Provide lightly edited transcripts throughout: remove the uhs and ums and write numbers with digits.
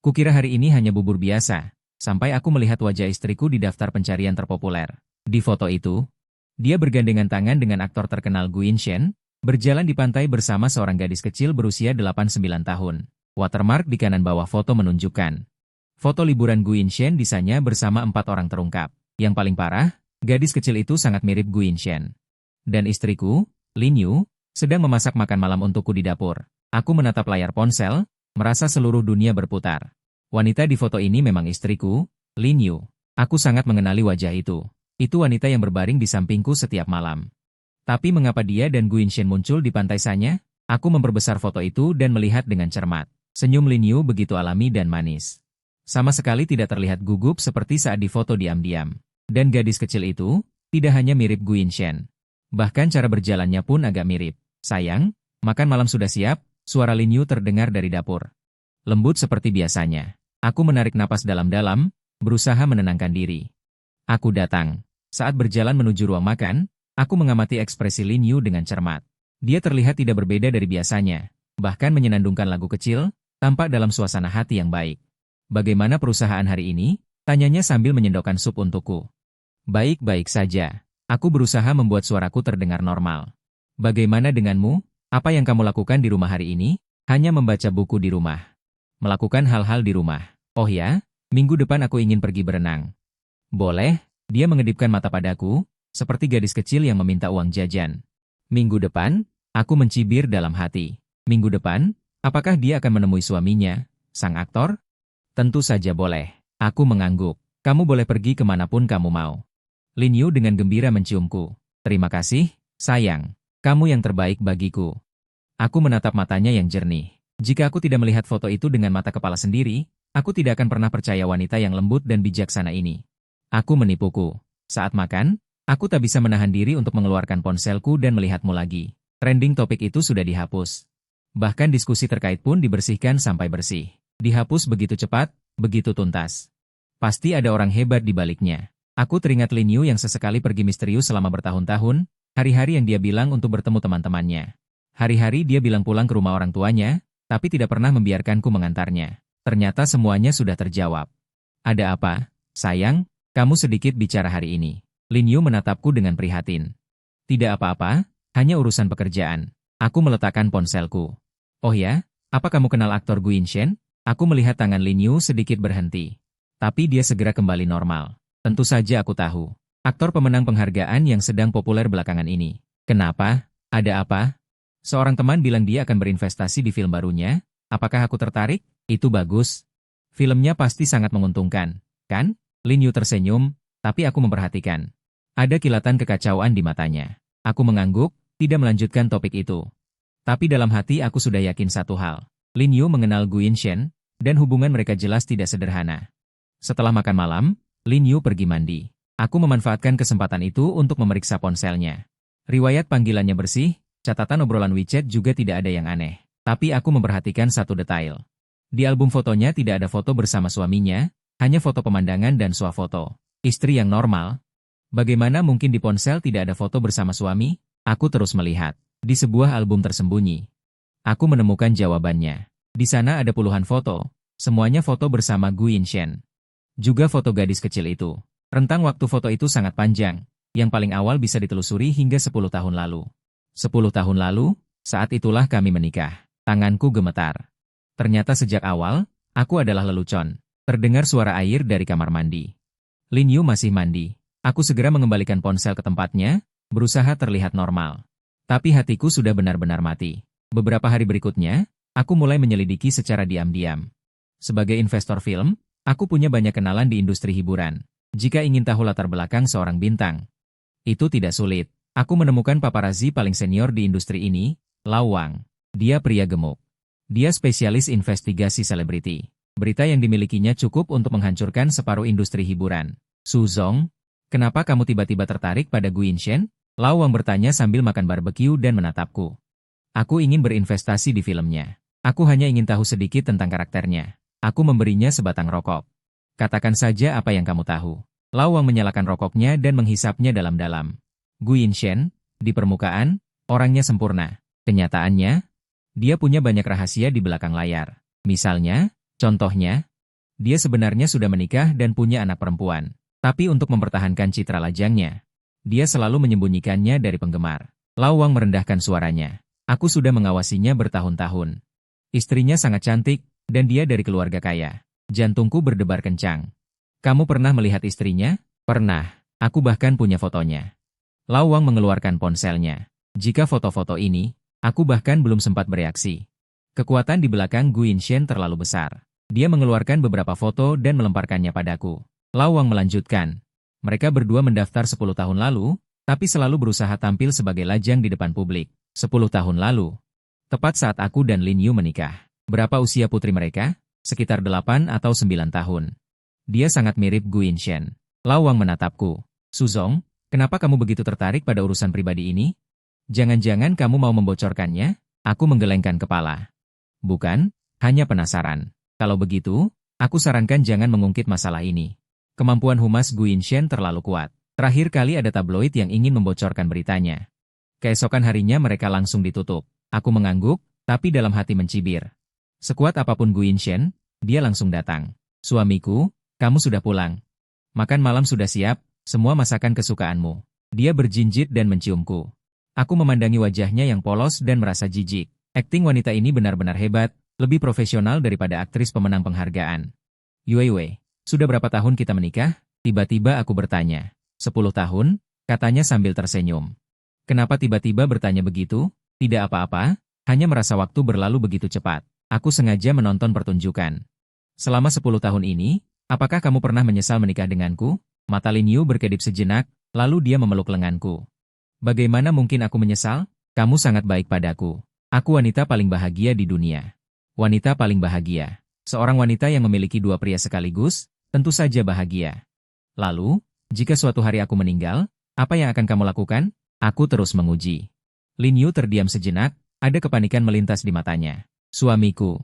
Kukira hari ini hanya bubur biasa, sampai aku melihat wajah istriku di daftar pencarian terpopuler. Di foto itu, dia bergandengan tangan dengan aktor terkenal Gu Yinshen, berjalan di pantai bersama seorang gadis kecil berusia 89 tahun. Watermark di kanan bawah foto menunjukkan foto liburan Gu Yinshen di sana bersama 4 orang terungkap. Yang paling parah, gadis kecil itu sangat mirip Gu Yinshen. Dan istriku, Lin Yu, sedang memasak makan malam untukku di dapur. Aku menatap layar ponsel, merasa seluruh dunia berputar. Wanita di foto ini memang istriku, Lin Yu. Aku sangat mengenali wajah itu. Itu wanita yang berbaring di sampingku setiap malam. Tapi mengapa dia dan Gu Yinshen muncul di pantai sana? Aku memperbesar foto itu dan melihat dengan cermat. Senyum Lin Yu begitu alami dan manis. Sama sekali tidak terlihat gugup seperti saat di foto diam-diam. Dan gadis kecil itu, tidak hanya mirip Gu Yinshen. Bahkan cara berjalannya pun agak mirip. Sayang, makan malam sudah siap, suara Lin Yu terdengar dari dapur. Lembut seperti biasanya. Aku menarik napas dalam-dalam, berusaha menenangkan diri. Aku datang. Saat berjalan menuju ruang makan, aku mengamati ekspresi Lin Yu dengan cermat. Dia terlihat tidak berbeda dari biasanya, bahkan menyenandungkan lagu kecil, tampak dalam suasana hati yang baik. Bagaimana perusahaan hari ini? Tanyanya sambil menyendokkan sup untukku. Baik-baik saja. Aku berusaha membuat suaraku terdengar normal. Bagaimana denganmu? Apa yang kamu lakukan di rumah hari ini? Hanya membaca buku di rumah. Melakukan hal-hal di rumah. Oh ya, minggu depan aku ingin pergi berenang. Boleh? Dia mengedipkan mata padaku, seperti gadis kecil yang meminta uang jajan. Minggu depan? Aku mencibir dalam hati. Minggu depan? Apakah dia akan menemui suaminya, sang aktor? Tentu saja boleh. Aku mengangguk. Kamu boleh pergi kemanapun kamu mau. Lin Yu dengan gembira menciumku. Terima kasih, sayang. Kamu yang terbaik bagiku. Aku menatap matanya yang jernih. Jika aku tidak melihat foto itu dengan mata kepala sendiri, aku tidak akan pernah percaya wanita yang lembut dan bijaksana ini. Aku menipuku. Saat makan, aku tak bisa menahan diri untuk mengeluarkan ponselku dan melihatmu lagi. Trending topik itu sudah dihapus. Bahkan diskusi terkait pun dibersihkan sampai bersih. Dihapus begitu cepat, begitu tuntas. Pasti ada orang hebat di baliknya. Aku teringat Lin Yu yang sesekali pergi misterius selama bertahun-tahun, hari-hari yang dia bilang untuk bertemu teman-temannya. Hari-hari dia bilang pulang ke rumah orang tuanya, tapi tidak pernah membiarkanku mengantarnya. Ternyata semuanya sudah terjawab. Ada apa, sayang? Kamu sedikit bicara hari ini. Lin Yu menatapku dengan prihatin. Tidak apa-apa, hanya urusan pekerjaan. Aku meletakkan ponselku. Oh ya, apa kamu kenal aktor Gu Yinshen? Aku melihat tangan Lin Yu sedikit berhenti. Tapi dia segera kembali normal. Tentu saja aku tahu. Aktor pemenang penghargaan yang sedang populer belakangan ini. Kenapa? Ada apa? Seorang teman bilang dia akan berinvestasi di film barunya. Apakah aku tertarik? Itu bagus. Filmnya pasti sangat menguntungkan, kan? Lin Yu tersenyum, tapi aku memperhatikan. Ada kilatan kekacauan di matanya. Aku mengangguk, tidak melanjutkan topik itu. Tapi dalam hati aku sudah yakin satu hal. Lin Yu mengenal Gu Yinshen, dan hubungan mereka jelas tidak sederhana. Setelah makan malam, Lin Yu pergi mandi. Aku memanfaatkan kesempatan itu untuk memeriksa ponselnya. Riwayat panggilannya bersih, catatan obrolan WeChat juga tidak ada yang aneh. Tapi aku memperhatikan satu detail. Di album fotonya tidak ada foto bersama suaminya, hanya foto pemandangan dan swafoto. Istri yang normal. Bagaimana mungkin di ponsel tidak ada foto bersama suami? Aku terus melihat. Di sebuah album tersembunyi. Aku menemukan jawabannya. Di sana ada puluhan foto. Semuanya foto bersama Gu Yinshen. Juga foto gadis kecil itu. Rentang waktu foto itu sangat panjang. Yang paling awal bisa ditelusuri hingga 10 tahun lalu. 10 tahun lalu, saat itulah kami menikah. Tanganku gemetar. Ternyata sejak awal, aku adalah lelucon. Terdengar suara air dari kamar mandi. Lin Yu masih mandi. Aku segera mengembalikan ponsel ke tempatnya, berusaha terlihat normal. Tapi hatiku sudah benar-benar mati. Beberapa hari berikutnya, aku mulai menyelidiki secara diam-diam. Sebagai investor film, aku punya banyak kenalan di industri hiburan. Jika ingin tahu latar belakang seorang bintang, itu tidak sulit. Aku menemukan paparazzi paling senior di industri ini, Lau Wang. Dia pria gemuk. Dia spesialis investigasi selebriti. Berita yang dimilikinya cukup untuk menghancurkan separuh industri hiburan. Su Zong, kenapa kamu tiba-tiba tertarik pada Gu Yinshen? Lau Wang bertanya sambil makan barbeque dan menatapku. Aku ingin berinvestasi di filmnya. Aku hanya ingin tahu sedikit tentang karakternya. Aku memberinya sebatang rokok. Katakan saja apa yang kamu tahu. Lau Wang menyalakan rokoknya dan menghisapnya dalam-dalam. Gu Yinshen, di permukaan, orangnya sempurna. Kenyataannya, dia punya banyak rahasia di belakang layar. Misalnya, contohnya, Dia sebenarnya sudah menikah dan punya anak perempuan. Tapi untuk mempertahankan citra lajangnya, dia selalu menyembunyikannya dari penggemar. Lao Wang merendahkan suaranya. Aku sudah mengawasinya bertahun-tahun. Istrinya sangat cantik, dan dia dari keluarga kaya. Jantungku berdebar kencang. Kamu pernah melihat istrinya? Pernah. Aku bahkan punya fotonya. Lao Wang mengeluarkan ponselnya. Jika foto-foto ini, aku bahkan belum sempat bereaksi. Kekuatan di belakang Gu Yinshen terlalu besar. Dia mengeluarkan beberapa foto dan melemparkannya padaku. Lao Wang melanjutkan. Mereka berdua mendaftar 10 tahun lalu, tapi selalu berusaha tampil sebagai lajang di depan publik. 10 tahun lalu. Tepat saat aku dan Lin Yu menikah. Berapa usia putri mereka? Sekitar 8 atau 9 tahun. Dia sangat mirip Gu Yinshen. Lao Wang menatapku. Suzong, kenapa kamu begitu tertarik pada urusan pribadi ini? Jangan-jangan kamu mau membocorkannya? Aku menggelengkan kepala. Bukan, hanya penasaran. Kalau begitu, aku sarankan jangan mengungkit masalah ini. Kemampuan humas Gu Yinshen terlalu kuat. Terakhir kali ada tabloid yang ingin membocorkan beritanya. Keesokan harinya mereka langsung ditutup. Aku mengangguk, tapi dalam hati mencibir. Sekuat apapun Gu Yinshen, dia langsung datang. Suamiku, kamu sudah pulang. Makan malam sudah siap, semua masakan kesukaanmu. Dia berjinjit dan menciumku. Aku memandangi wajahnya yang polos dan merasa jijik. Akting wanita ini benar-benar hebat, lebih profesional daripada aktris pemenang penghargaan. Yue, sudah berapa tahun kita menikah? Tiba-tiba aku bertanya. 10 tahun, katanya sambil tersenyum. Kenapa tiba-tiba bertanya begitu? Tidak apa-apa, hanya merasa waktu berlalu begitu cepat. Aku sengaja menonton pertunjukan. Selama 10 tahun ini, apakah kamu pernah menyesal menikah denganku? Mata Lin Yu berkedip sejenak, lalu dia memeluk lenganku. Bagaimana mungkin aku menyesal? Kamu sangat baik padaku. Aku wanita paling bahagia di dunia. Wanita paling bahagia. Seorang wanita yang memiliki dua pria sekaligus, tentu saja bahagia. Lalu, jika suatu hari aku meninggal, apa yang akan kamu lakukan? Aku terus menguji. Lin Yu terdiam sejenak, ada kepanikan melintas di matanya. Suamiku,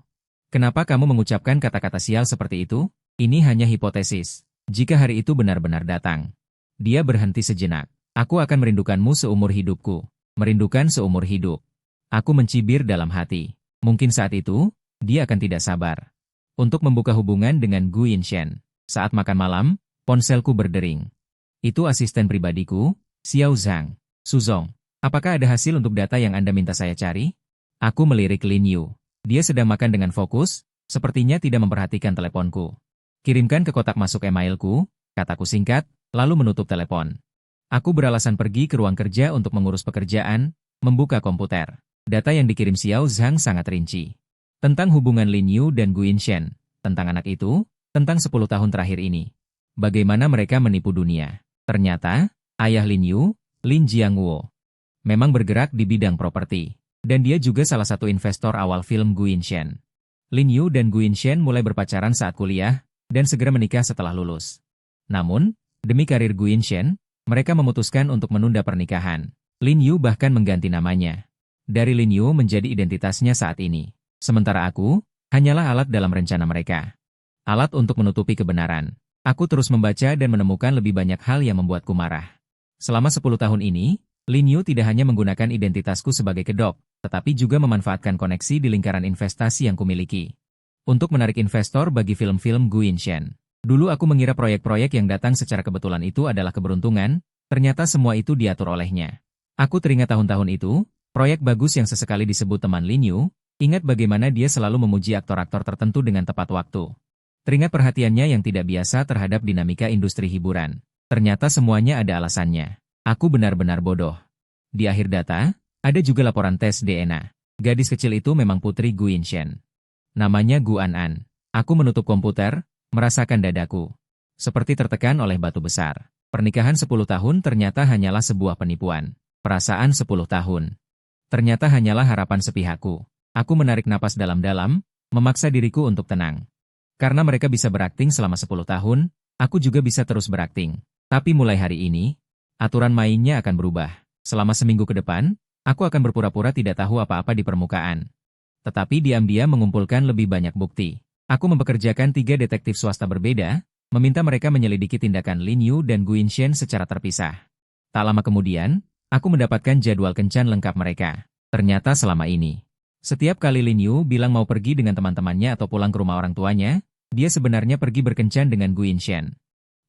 kenapa kamu mengucapkan kata-kata sial seperti itu? Ini hanya hipotesis. Jika hari itu benar-benar datang. Dia berhenti sejenak. Aku akan merindukanmu seumur hidupku. Merindukan seumur hidup. Aku mencibir dalam hati. Mungkin saat itu, dia akan tidak sabar untuk membuka hubungan dengan Gu Yinshen. Saat makan malam, ponselku berdering. Itu asisten pribadiku, Xiao Zhang. Suzong, apakah ada hasil untuk data yang Anda minta saya cari? Aku melirik Lin Yu. Dia sedang makan dengan fokus, sepertinya tidak memperhatikan teleponku. Kirimkan ke kotak masuk emailku, kataku singkat, lalu menutup telepon. Aku beralasan pergi ke ruang kerja untuk mengurus pekerjaan, membuka komputer. Data yang dikirim Xiao Zhang sangat rinci. Tentang hubungan Lin Yu dan Gu Yinshen, tentang anak itu, tentang 10 tahun terakhir ini. Bagaimana mereka menipu dunia. Ternyata, ayah Lin Yu, Lin Jiangwo, memang bergerak di bidang properti. Dan dia juga salah satu investor awal film Gu Yinshen. Lin Yu dan Gu Yinshen mulai berpacaran saat kuliah, dan segera menikah setelah lulus. Namun, demi karir Gu Yinshen, mereka memutuskan untuk menunda pernikahan. Lin Yu bahkan mengganti namanya. Dari Lin Yu menjadi identitasnya saat ini. Sementara aku, hanyalah alat dalam rencana mereka. Alat untuk menutupi kebenaran. Aku terus membaca dan menemukan lebih banyak hal yang membuatku marah. Selama 10 tahun ini, Lin Yu tidak hanya menggunakan identitasku sebagai kedok, tetapi juga memanfaatkan koneksi di lingkaran investasi yang kumiliki. Untuk menarik investor bagi film-film Gu Yinshen. Dulu aku mengira proyek-proyek yang datang secara kebetulan itu adalah keberuntungan, ternyata semua itu diatur olehnya. Aku teringat tahun-tahun itu, proyek bagus yang sesekali disebut teman Lin Yu, ingat bagaimana dia selalu memuji aktor-aktor tertentu dengan tepat waktu. Teringat perhatiannya yang tidak biasa terhadap dinamika industri hiburan. Ternyata semuanya ada alasannya. Aku benar-benar bodoh. Di akhir data, ada juga laporan tes DNA. Gadis kecil itu memang putri Gu Yinshen. Namanya Gu An. Aku menutup komputer, merasakan dadaku. Seperti tertekan oleh batu besar. Pernikahan 10 tahun ternyata hanyalah sebuah penipuan. Perasaan 10 tahun. Ternyata hanyalah harapan sepihakku. Aku menarik napas dalam-dalam, memaksa diriku untuk tenang. Karena mereka bisa berakting selama 10 tahun, aku juga bisa terus berakting. Tapi mulai hari ini, aturan mainnya akan berubah. Selama seminggu ke depan, aku akan berpura-pura tidak tahu apa-apa di permukaan. Tetapi diam-diam mengumpulkan lebih banyak bukti. Aku mempekerjakan 3 detektif swasta berbeda, meminta mereka menyelidiki tindakan Lin Yu dan Gu Yinshen secara terpisah. Tak lama kemudian, aku mendapatkan jadwal kencan lengkap mereka. Ternyata selama ini, setiap kali Lin Yu bilang mau pergi dengan teman-temannya atau pulang ke rumah orang tuanya, Dia sebenarnya pergi berkencan dengan Gu Yinshen.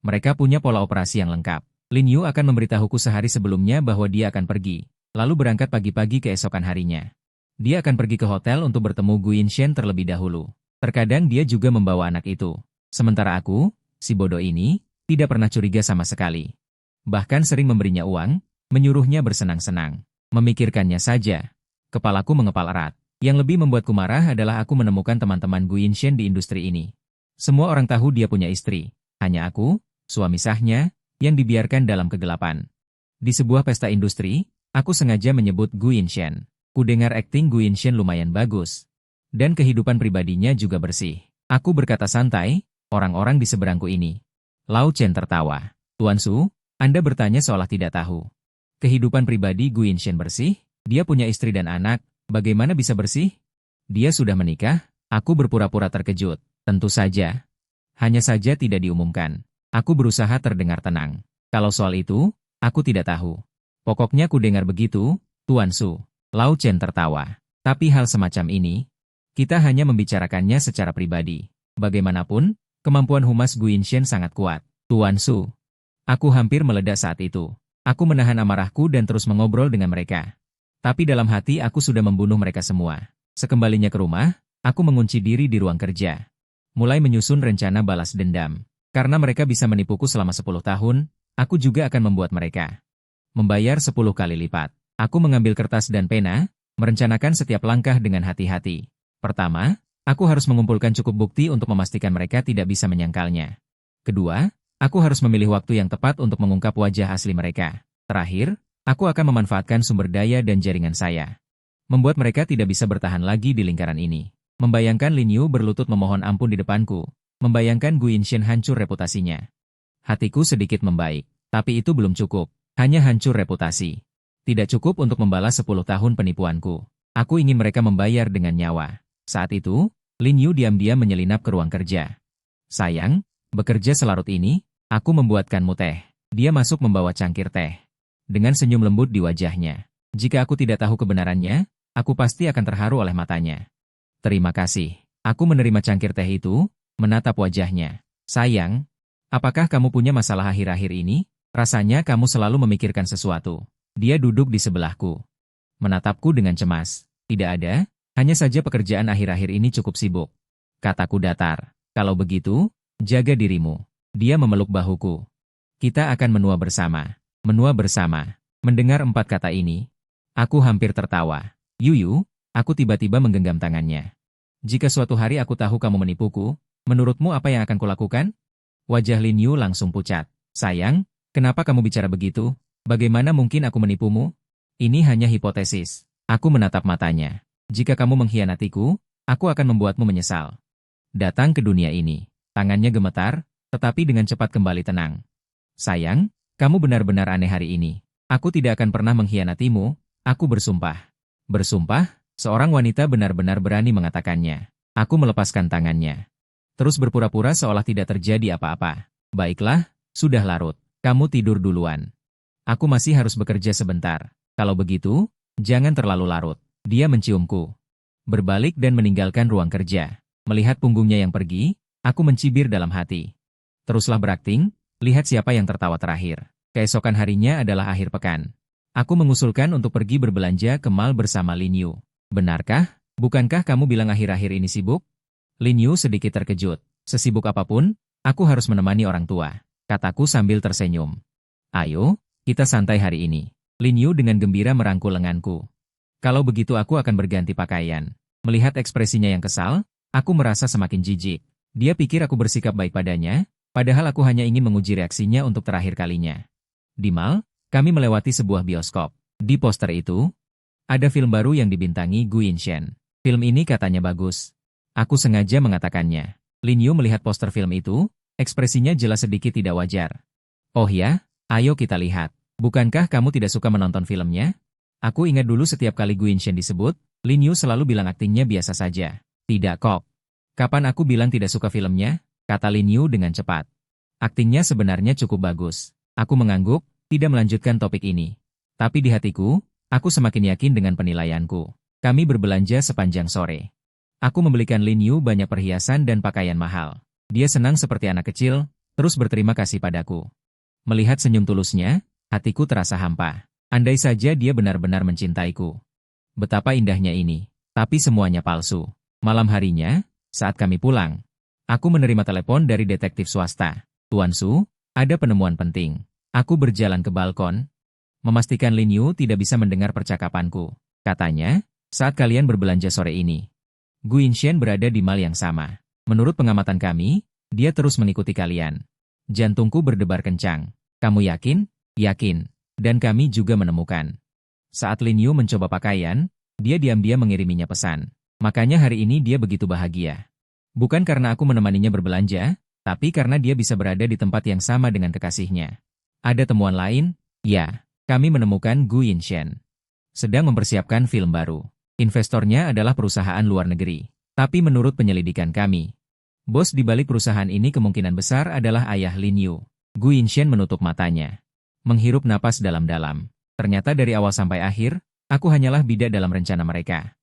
Mereka punya pola operasi yang lengkap. Lin Yu akan memberitahuku sehari sebelumnya bahwa dia akan pergi, lalu berangkat pagi-pagi keesokan harinya. Dia akan pergi ke hotel untuk bertemu Gu Yinshen terlebih dahulu. Terkadang dia juga membawa anak itu. Sementara aku, si bodoh ini, tidak pernah curiga sama sekali. Bahkan sering memberinya uang, menyuruhnya bersenang-senang. Memikirkannya saja. Kepalaku mengepal erat. Yang lebih membuatku marah adalah aku menemukan teman-teman Gu Yinshen di industri ini. Semua orang tahu dia punya istri. Hanya aku, suami sahnya, yang dibiarkan dalam kegelapan. Di sebuah pesta industri, aku sengaja menyebut Gu Yinshen. Ku dengar akting Gu Yinshen lumayan bagus. Dan kehidupan pribadinya juga bersih. Aku berkata santai, orang-orang di seberangku ini. Lao Chen tertawa. Tuan Su, Anda bertanya seolah tidak tahu. Kehidupan pribadi Gu Yinshen bersih, dia punya istri dan anak, bagaimana bisa bersih? Dia sudah menikah, aku berpura-pura terkejut. Tentu saja. Hanya saja tidak diumumkan. Aku berusaha terdengar tenang. Kalau soal itu, aku tidak tahu. Pokoknya ku dengar begitu, Tuan Su. Lao Chen tertawa. Tapi hal semacam ini, kita hanya membicarakannya secara pribadi. Bagaimanapun, kemampuan humas Gu Yinshen sangat kuat. Tuan Su. Aku hampir meledak saat itu. Aku menahan amarahku dan terus mengobrol dengan mereka. Tapi dalam hati aku sudah membunuh mereka semua. Sekembalinya ke rumah, aku mengunci diri di ruang kerja. Mulai menyusun rencana balas dendam. Karena mereka bisa menipuku selama 10 tahun, aku juga akan membuat mereka membayar 10 kali lipat. Aku mengambil kertas dan pena, merencanakan setiap langkah dengan hati-hati. Pertama, aku harus mengumpulkan cukup bukti untuk memastikan mereka tidak bisa menyangkalnya. Kedua, aku harus memilih waktu yang tepat untuk mengungkap wajah asli mereka. Terakhir, aku akan memanfaatkan sumber daya dan jaringan saya. Membuat mereka tidak bisa bertahan lagi di lingkaran ini. Membayangkan Lin Yu berlutut memohon ampun di depanku. Membayangkan Gu Yinshen hancur reputasinya. Hatiku sedikit membaik. Tapi itu belum cukup. Hanya hancur reputasi. Tidak cukup untuk membalas 10 tahun penipuanku. Aku ingin mereka membayar dengan nyawa. Saat itu, Lin Yu diam-diam menyelinap ke ruang kerja. Sayang, bekerja selarut ini, aku membuatkanmu teh. Dia masuk membawa cangkir teh. Dengan senyum lembut di wajahnya. Jika aku tidak tahu kebenarannya, aku pasti akan terharu oleh matanya. Terima kasih. Aku menerima cangkir teh itu, menatap wajahnya. Sayang, apakah kamu punya masalah akhir-akhir ini? Rasanya kamu selalu memikirkan sesuatu. Dia duduk di sebelahku. Menatapku dengan cemas. Tidak ada, hanya saja pekerjaan akhir-akhir ini cukup sibuk. Kataku datar. Kalau begitu, jaga dirimu. Dia memeluk bahuku. Kita akan menua bersama. Menua bersama. Mendengar 4 kata ini, aku hampir tertawa. Yuyu, aku tiba-tiba menggenggam tangannya. Jika suatu hari aku tahu kamu menipuku, menurutmu apa yang akan kulakukan? Wajah Lin Yu langsung pucat. Sayang, kenapa kamu bicara begitu? Bagaimana mungkin aku menipumu? Ini hanya hipotesis. Aku menatap matanya. Jika kamu mengkhianatiku, aku akan membuatmu menyesal. Datang ke dunia ini. Tangannya gemetar, tetapi dengan cepat kembali tenang. Sayang, kamu benar-benar aneh hari ini. Aku tidak akan pernah mengkhianatimu, aku bersumpah. Bersumpah, seorang wanita benar-benar berani mengatakannya. Aku melepaskan tangannya. Terus berpura-pura seolah tidak terjadi apa-apa. Baiklah, sudah larut. Kamu tidur duluan. Aku masih harus bekerja sebentar. Kalau begitu, jangan terlalu larut. Dia menciumku. Berbalik dan meninggalkan ruang kerja. Melihat punggungnya yang pergi, aku mencibir dalam hati. Teruslah berakting, lihat siapa yang tertawa terakhir. Keesokan harinya adalah akhir pekan. Aku mengusulkan untuk pergi berbelanja ke mall bersama Lin Yu. Benarkah? Bukankah kamu bilang akhir-akhir ini sibuk? Lin Yu sedikit terkejut. Sesibuk apapun, aku harus menemani orang tua. Kataku sambil tersenyum. Ayo, kita santai hari ini. Lin Yu dengan gembira merangkul lenganku. Kalau begitu aku akan berganti pakaian. Melihat ekspresinya yang kesal, aku merasa semakin jijik. Dia pikir aku bersikap baik padanya, padahal aku hanya ingin menguji reaksinya untuk terakhir kalinya. Di mall, kami melewati sebuah bioskop. Di poster itu, ada film baru yang dibintangi Gu Yinshen. Film ini katanya bagus. Aku sengaja mengatakannya. Lin Yu melihat poster film itu, ekspresinya jelas sedikit tidak wajar. Oh ya, ayo kita lihat. Bukankah kamu tidak suka menonton filmnya? Aku ingat dulu setiap kali Gu Yinshen disebut, Lin Yu selalu bilang aktingnya biasa saja. Tidak kok. Kapan aku bilang tidak suka filmnya? Kata Lin Yu dengan cepat. Aktingnya sebenarnya cukup bagus. Aku mengangguk, tidak melanjutkan topik ini. Tapi di hatiku, aku semakin yakin dengan penilaianku. Kami berbelanja sepanjang sore. Aku membelikan Lin Yu banyak perhiasan dan pakaian mahal. Dia senang seperti anak kecil, terus berterima kasih padaku. Melihat senyum tulusnya, hatiku terasa hampa. Andai saja dia benar-benar mencintaiku. Betapa indahnya ini. Tapi semuanya palsu. Malam harinya, saat kami pulang, aku menerima telepon dari detektif swasta. Tuan Su, ada penemuan penting. Aku berjalan ke balkon, memastikan Lin Yu tidak bisa mendengar percakapanku. Katanya, saat kalian berbelanja sore ini, Gu Yinshen berada di mall yang sama. Menurut pengamatan kami, dia terus mengikuti kalian. Jantungku berdebar kencang. Kamu yakin? Yakin. Dan kami juga menemukan. Saat Lin Yu mencoba pakaian, dia diam-diam mengiriminya pesan. Makanya hari ini dia begitu bahagia. Bukan karena aku menemaninya berbelanja, tapi karena dia bisa berada di tempat yang sama dengan kekasihnya. Ada temuan lain? Ya, kami menemukan Gu Yinshen sedang mempersiapkan film baru. Investornya adalah perusahaan luar negeri. Tapi menurut penyelidikan kami, bos di balik perusahaan ini kemungkinan besar adalah ayah Lin Yu. Gu Yinshen menutup matanya, menghirup napas dalam-dalam. Ternyata dari awal sampai akhir, aku hanyalah bidak dalam rencana mereka.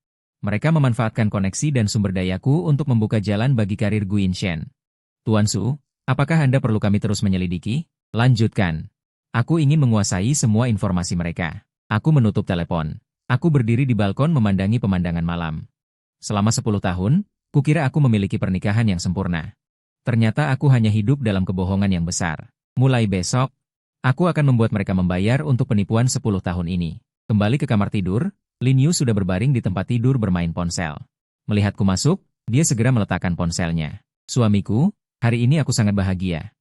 Mereka memanfaatkan koneksi dan sumber dayaku untuk membuka jalan bagi karir Gu Yinshen. Tuan Su, apakah Anda perlu kami terus menyelidiki? Lanjutkan. Aku ingin menguasai semua informasi mereka. Aku menutup telepon. Aku berdiri di balkon memandangi pemandangan malam. Selama 10 tahun, kukira aku memiliki pernikahan yang sempurna. Ternyata aku hanya hidup dalam kebohongan yang besar. Mulai besok, aku akan membuat mereka membayar untuk penipuan 10 tahun ini. Kembali ke kamar tidur, Lin Yu sudah berbaring di tempat tidur bermain ponsel. Melihatku masuk, dia segera meletakkan ponselnya. Suamiku, hari ini aku sangat bahagia.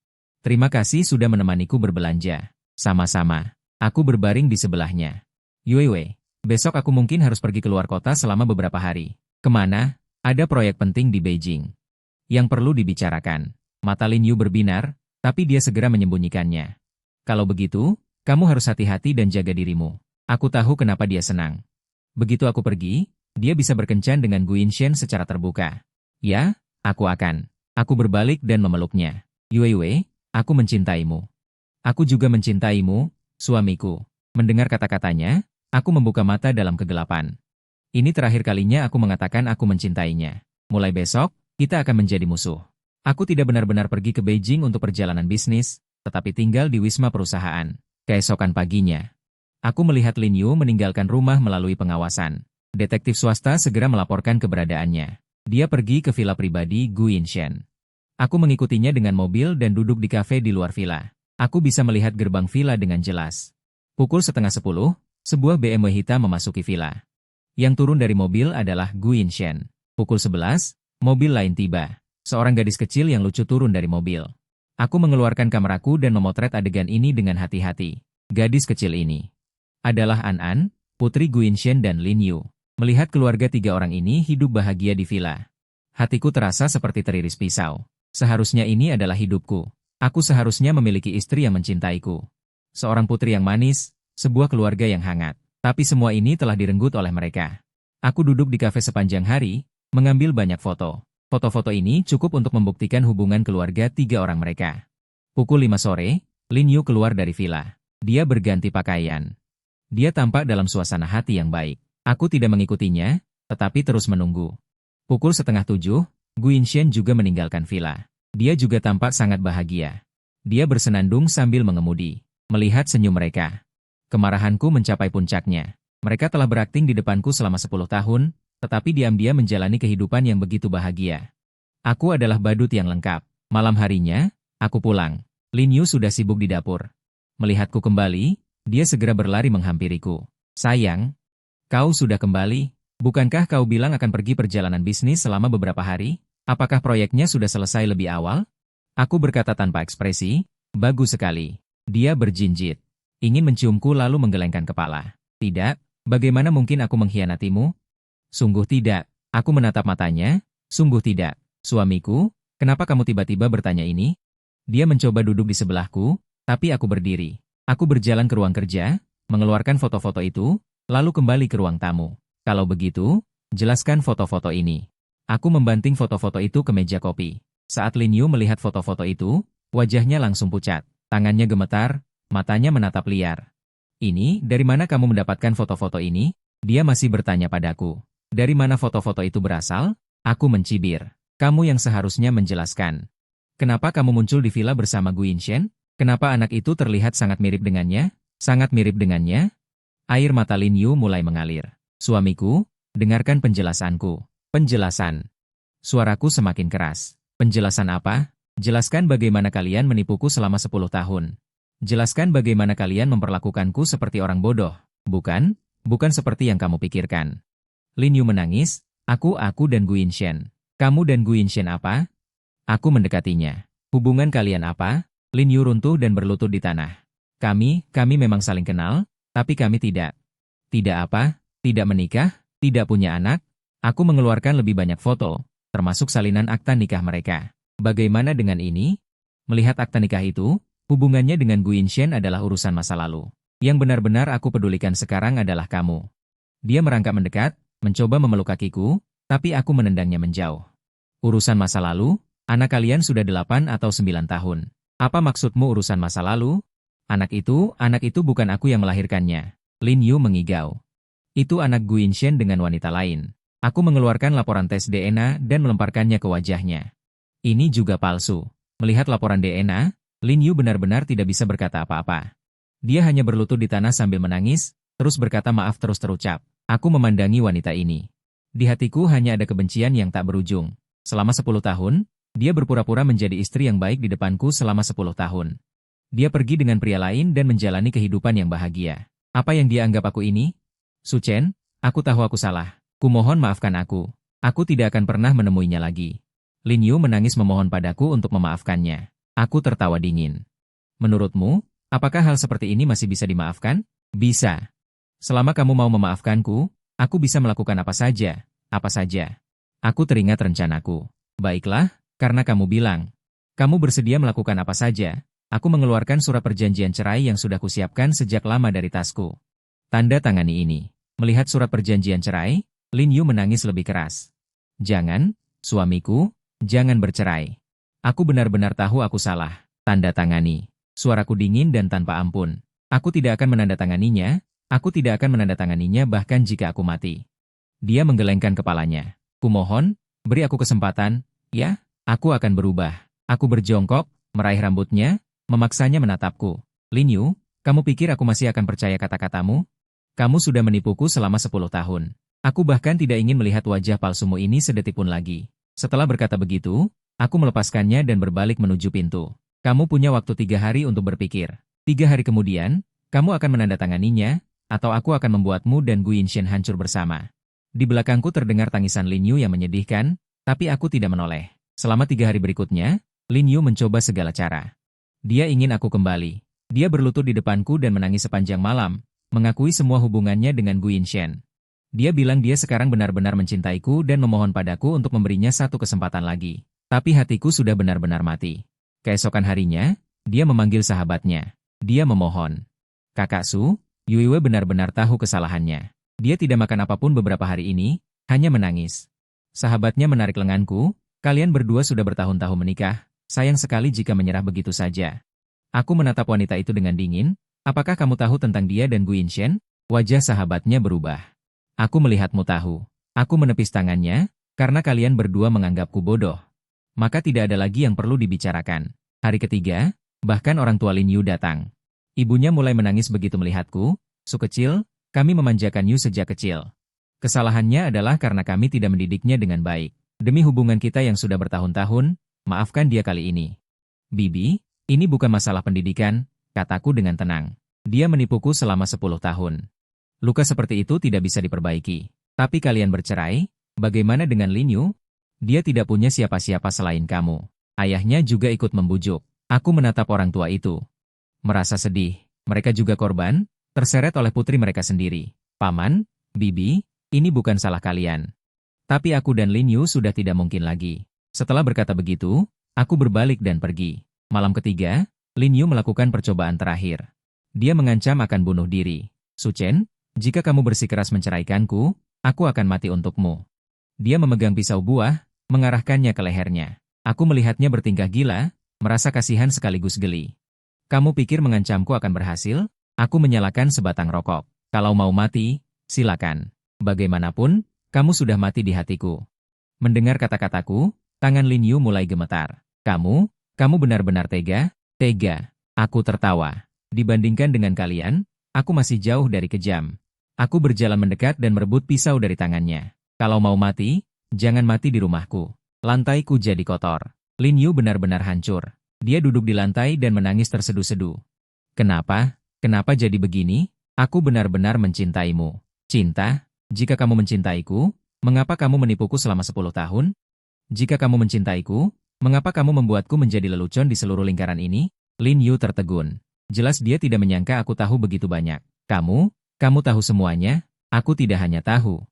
Terima kasih sudah menemaniku berbelanja. Sama-sama. Aku berbaring di sebelahnya. Yue, besok aku mungkin harus pergi keluar kota selama beberapa hari. Kemana? Ada proyek penting di Beijing yang perlu dibicarakan. Mata Lin Yu berbinar, tapi dia segera menyembunyikannya. Kalau begitu, kamu harus hati-hati dan jaga dirimu. Aku tahu kenapa dia senang. Begitu aku pergi, dia bisa berkencan dengan Gu Yinshen secara terbuka. Ya, aku akan. Aku berbalik dan memeluknya. Yue, aku mencintaimu. Aku juga mencintaimu, suamiku. Mendengar kata-katanya, aku membuka mata dalam kegelapan. Ini terakhir kalinya aku mengatakan aku mencintainya. Mulai besok, kita akan menjadi musuh. Aku tidak benar-benar pergi ke Beijing untuk perjalanan bisnis, tetapi tinggal di wisma perusahaan. Keesokan paginya, aku melihat Lin Yu meninggalkan rumah melalui pengawasan. Detektif swasta segera melaporkan keberadaannya. Dia pergi ke villa pribadi Gu Yinshen. Aku mengikutinya dengan mobil dan duduk di kafe di luar villa. Aku bisa melihat gerbang villa dengan jelas. Pukul 9:30, sebuah BMW hitam memasuki villa. Yang turun dari mobil adalah Gu Yinshen. Pukul 11, mobil lain tiba. Seorang gadis kecil yang lucu turun dari mobil. Aku mengeluarkan kameraku dan memotret adegan ini dengan hati-hati. Gadis kecil ini adalah An, putri Gu Yinshen dan Lin Yu. Melihat keluarga 3 orang ini hidup bahagia di villa, hatiku terasa seperti teriris pisau. Seharusnya ini adalah hidupku. Aku seharusnya memiliki istri yang mencintaiku. Seorang putri yang manis, sebuah keluarga yang hangat. Tapi semua ini telah direnggut oleh mereka. Aku duduk di kafe sepanjang hari, mengambil banyak foto. Foto-foto ini cukup untuk membuktikan hubungan keluarga 3 orang mereka. Pukul 5 sore, Lin Yu keluar dari villa. Dia berganti pakaian. Dia tampak dalam suasana hati yang baik. Aku tidak mengikutinya, tetapi terus menunggu. Pukul 6:30, Gu Yinshen juga meninggalkan villa. Dia juga tampak sangat bahagia. Dia bersenandung sambil mengemudi. Melihat senyum mereka, kemarahanku mencapai puncaknya. Mereka telah berakting di depanku selama 10 tahun, tetapi diam-diam menjalani kehidupan yang begitu bahagia. Aku adalah badut yang lengkap. Malam harinya, aku pulang. Lin Yu sudah sibuk di dapur. Melihatku kembali, dia segera berlari menghampiriku. Sayang, kau sudah kembali? Bukankah kau bilang akan pergi perjalanan bisnis selama beberapa hari? Apakah proyeknya sudah selesai lebih awal? Aku berkata tanpa ekspresi, bagus sekali. Dia berjinjit. Ingin menciumku lalu menggelengkan kepala. Tidak, bagaimana mungkin aku mengkhianatimu? Sungguh tidak. Aku menatap matanya. Sungguh tidak. Suamiku, kenapa kamu tiba-tiba bertanya ini? Dia mencoba duduk di sebelahku, tapi aku berdiri. Aku berjalan ke ruang kerja, mengeluarkan foto-foto itu, lalu kembali ke ruang tamu. Kalau begitu, jelaskan foto-foto ini. Aku membanting foto-foto itu ke meja kopi. Saat Lin Yu melihat foto-foto itu, wajahnya langsung pucat. Tangannya gemetar, matanya menatap liar. Ini, dari mana kamu mendapatkan foto-foto ini? Dia masih bertanya padaku. Dari mana foto-foto itu berasal? Aku mencibir. Kamu yang seharusnya menjelaskan. Kenapa kamu muncul di villa bersama Gu Yinshen? Kenapa anak itu terlihat sangat mirip dengannya? Sangat mirip dengannya? Air mata Lin Yu mulai mengalir. Suamiku, dengarkan penjelasanku. Penjelasan. Suaraku semakin keras. Penjelasan apa? Jelaskan bagaimana kalian menipuku selama 10 tahun. Jelaskan bagaimana kalian memperlakukanku seperti orang bodoh. Bukan? Bukan seperti yang kamu pikirkan. Lin Yu menangis. Aku dan Gu Yinshen. Kamu dan Gu Yinshen apa? Aku mendekatinya. Hubungan kalian apa? Lin Yu runtuh dan berlutut di tanah. Kami memang saling kenal, tapi kami tidak. Tidak apa? Tidak menikah? Tidak punya anak? Aku mengeluarkan lebih banyak foto, termasuk salinan akta nikah mereka. Bagaimana dengan ini? Melihat akta nikah itu, hubungannya dengan Gu Yinshen adalah urusan masa lalu. Yang benar-benar aku pedulikan sekarang adalah kamu. Dia merangkak mendekat, mencoba memeluk kakiku, tapi aku menendangnya menjauh. Urusan masa lalu? Anak kalian sudah 8 atau 9 tahun. Apa maksudmu urusan masa lalu? Anak itu bukan aku yang melahirkannya. Lin Yu mengigau. Itu anak Gu Yinshen dengan wanita lain. Aku mengeluarkan laporan tes DNA dan melemparkannya ke wajahnya. Ini juga palsu. Melihat laporan DNA, Lin Yu benar-benar tidak bisa berkata apa-apa. Dia hanya berlutut di tanah sambil menangis, terus berkata maaf terus terucap. Aku memandangi wanita ini. Di hatiku hanya ada kebencian yang tak berujung. Selama 10 tahun, dia berpura-pura menjadi istri yang baik di depanku selama 10 tahun. Dia pergi dengan pria lain dan menjalani kehidupan yang bahagia. Apa yang dia anggap aku ini? Su Chen, aku tahu aku salah. Kumohon maafkan aku. Aku tidak akan pernah menemuinya lagi. Lin Yu menangis memohon padaku untuk memaafkannya. Aku tertawa dingin. Menurutmu, apakah hal seperti ini masih bisa dimaafkan? Bisa. Selama kamu mau memaafkanku, aku bisa melakukan apa saja. Apa saja. Aku teringat rencanaku. Baiklah, karena kamu bilang. Kamu bersedia melakukan apa saja. Aku mengeluarkan surat perjanjian cerai yang sudah kusiapkan sejak lama dari tasku. Tanda tangani ini. Melihat surat perjanjian cerai, Lin Yu menangis lebih keras. Jangan, suamiku, jangan bercerai. Aku benar-benar tahu aku salah. Tanda tangani. Suaraku dingin dan tanpa ampun. Aku tidak akan menandatanganinya, aku tidak akan menandatanganinya bahkan jika aku mati. Dia menggelengkan kepalanya. Kumohon, beri aku kesempatan, ya, aku akan berubah. Aku berjongkok, meraih rambutnya, memaksanya menatapku. Lin Yu, kamu pikir aku masih akan percaya kata-katamu? Kamu sudah menipuku selama 10 tahun. Aku bahkan tidak ingin melihat wajah palsumu ini sedetik pun lagi. Setelah berkata begitu, aku melepaskannya dan berbalik menuju pintu. Kamu punya waktu 3 hari untuk berpikir. 3 hari kemudian, kamu akan menandatanganinya, atau aku akan membuatmu dan Gu Yinshen hancur bersama. Di belakangku terdengar tangisan Lin Yu yang menyedihkan, tapi aku tidak menoleh. Selama 3 hari berikutnya, Lin Yu mencoba segala cara. Dia ingin aku kembali. Dia berlutut di depanku dan menangis sepanjang malam, mengakui semua hubungannya dengan Gu Yinshen. Dia bilang dia sekarang benar-benar mencintaiku dan memohon padaku untuk memberinya satu kesempatan lagi. Tapi hatiku sudah benar-benar mati. Keesokan harinya, dia memanggil sahabatnya. Dia memohon. Kakak Su, Yuiwe benar-benar tahu kesalahannya. Dia tidak makan apapun beberapa hari ini, hanya menangis. Sahabatnya menarik lenganku, kalian berdua sudah bertahun-tahun menikah. Sayang sekali jika menyerah begitu saja. Aku menatap wanita itu dengan dingin. Apakah kamu tahu tentang dia dan Gu Yinshen? Wajah sahabatnya berubah. Aku melihatmu tahu. Aku menepis tangannya, karena kalian berdua menganggapku bodoh. Maka tidak ada lagi yang perlu dibicarakan. Hari ketiga, bahkan orang tua Lin Yu datang. Ibunya mulai menangis begitu melihatku. Su kecil, kami memanjakan Yu sejak kecil. Kesalahannya adalah karena kami tidak mendidiknya dengan baik. Demi hubungan kita yang sudah bertahun-tahun, maafkan dia kali ini. Bibi, ini bukan masalah pendidikan, kataku dengan tenang. Dia menipuku selama 10 tahun. Luka seperti itu tidak bisa diperbaiki. Tapi kalian bercerai, bagaimana dengan Lin Yu? Dia tidak punya siapa-siapa selain kamu. Ayahnya juga ikut membujuk. Aku menatap orang tua itu. Merasa sedih. Mereka juga korban, terseret oleh putri mereka sendiri. Paman, Bibi, ini bukan salah kalian. Tapi aku dan Lin Yu sudah tidak mungkin lagi. Setelah berkata begitu, aku berbalik dan pergi. Malam ketiga, Lin Yu melakukan percobaan terakhir. Dia mengancam akan bunuh diri. Su Chen, jika kamu bersikeras menceraikanku, aku akan mati untukmu. Dia memegang pisau buah, mengarahkannya ke lehernya. Aku melihatnya bertingkah gila, merasa kasihan sekaligus geli. Kamu pikir mengancamku akan berhasil? Aku menyalakan sebatang rokok. Kalau mau mati, silakan. Bagaimanapun, kamu sudah mati di hatiku. Mendengar kata-kataku, tangan Lin Yu mulai gemetar. Kamu benar-benar tega? Tega. Aku tertawa. Dibandingkan dengan kalian, aku masih jauh dari kejam. Aku berjalan mendekat dan merebut pisau dari tangannya. Kalau mau mati, jangan mati di rumahku. Lantaiku jadi kotor. Lin Yu benar-benar hancur. Dia duduk di lantai dan menangis terseduh-seduh. Kenapa? Kenapa jadi begini? Aku benar-benar mencintaimu. Cinta? Jika kamu mencintaiku, mengapa kamu menipuku selama 10 tahun? Jika kamu mencintaiku, mengapa kamu membuatku menjadi lelucon di seluruh lingkaran ini? Lin Yu tertegun. Jelas dia tidak menyangka aku tahu begitu banyak. Kamu tahu semuanya? Aku tidak hanya tahu.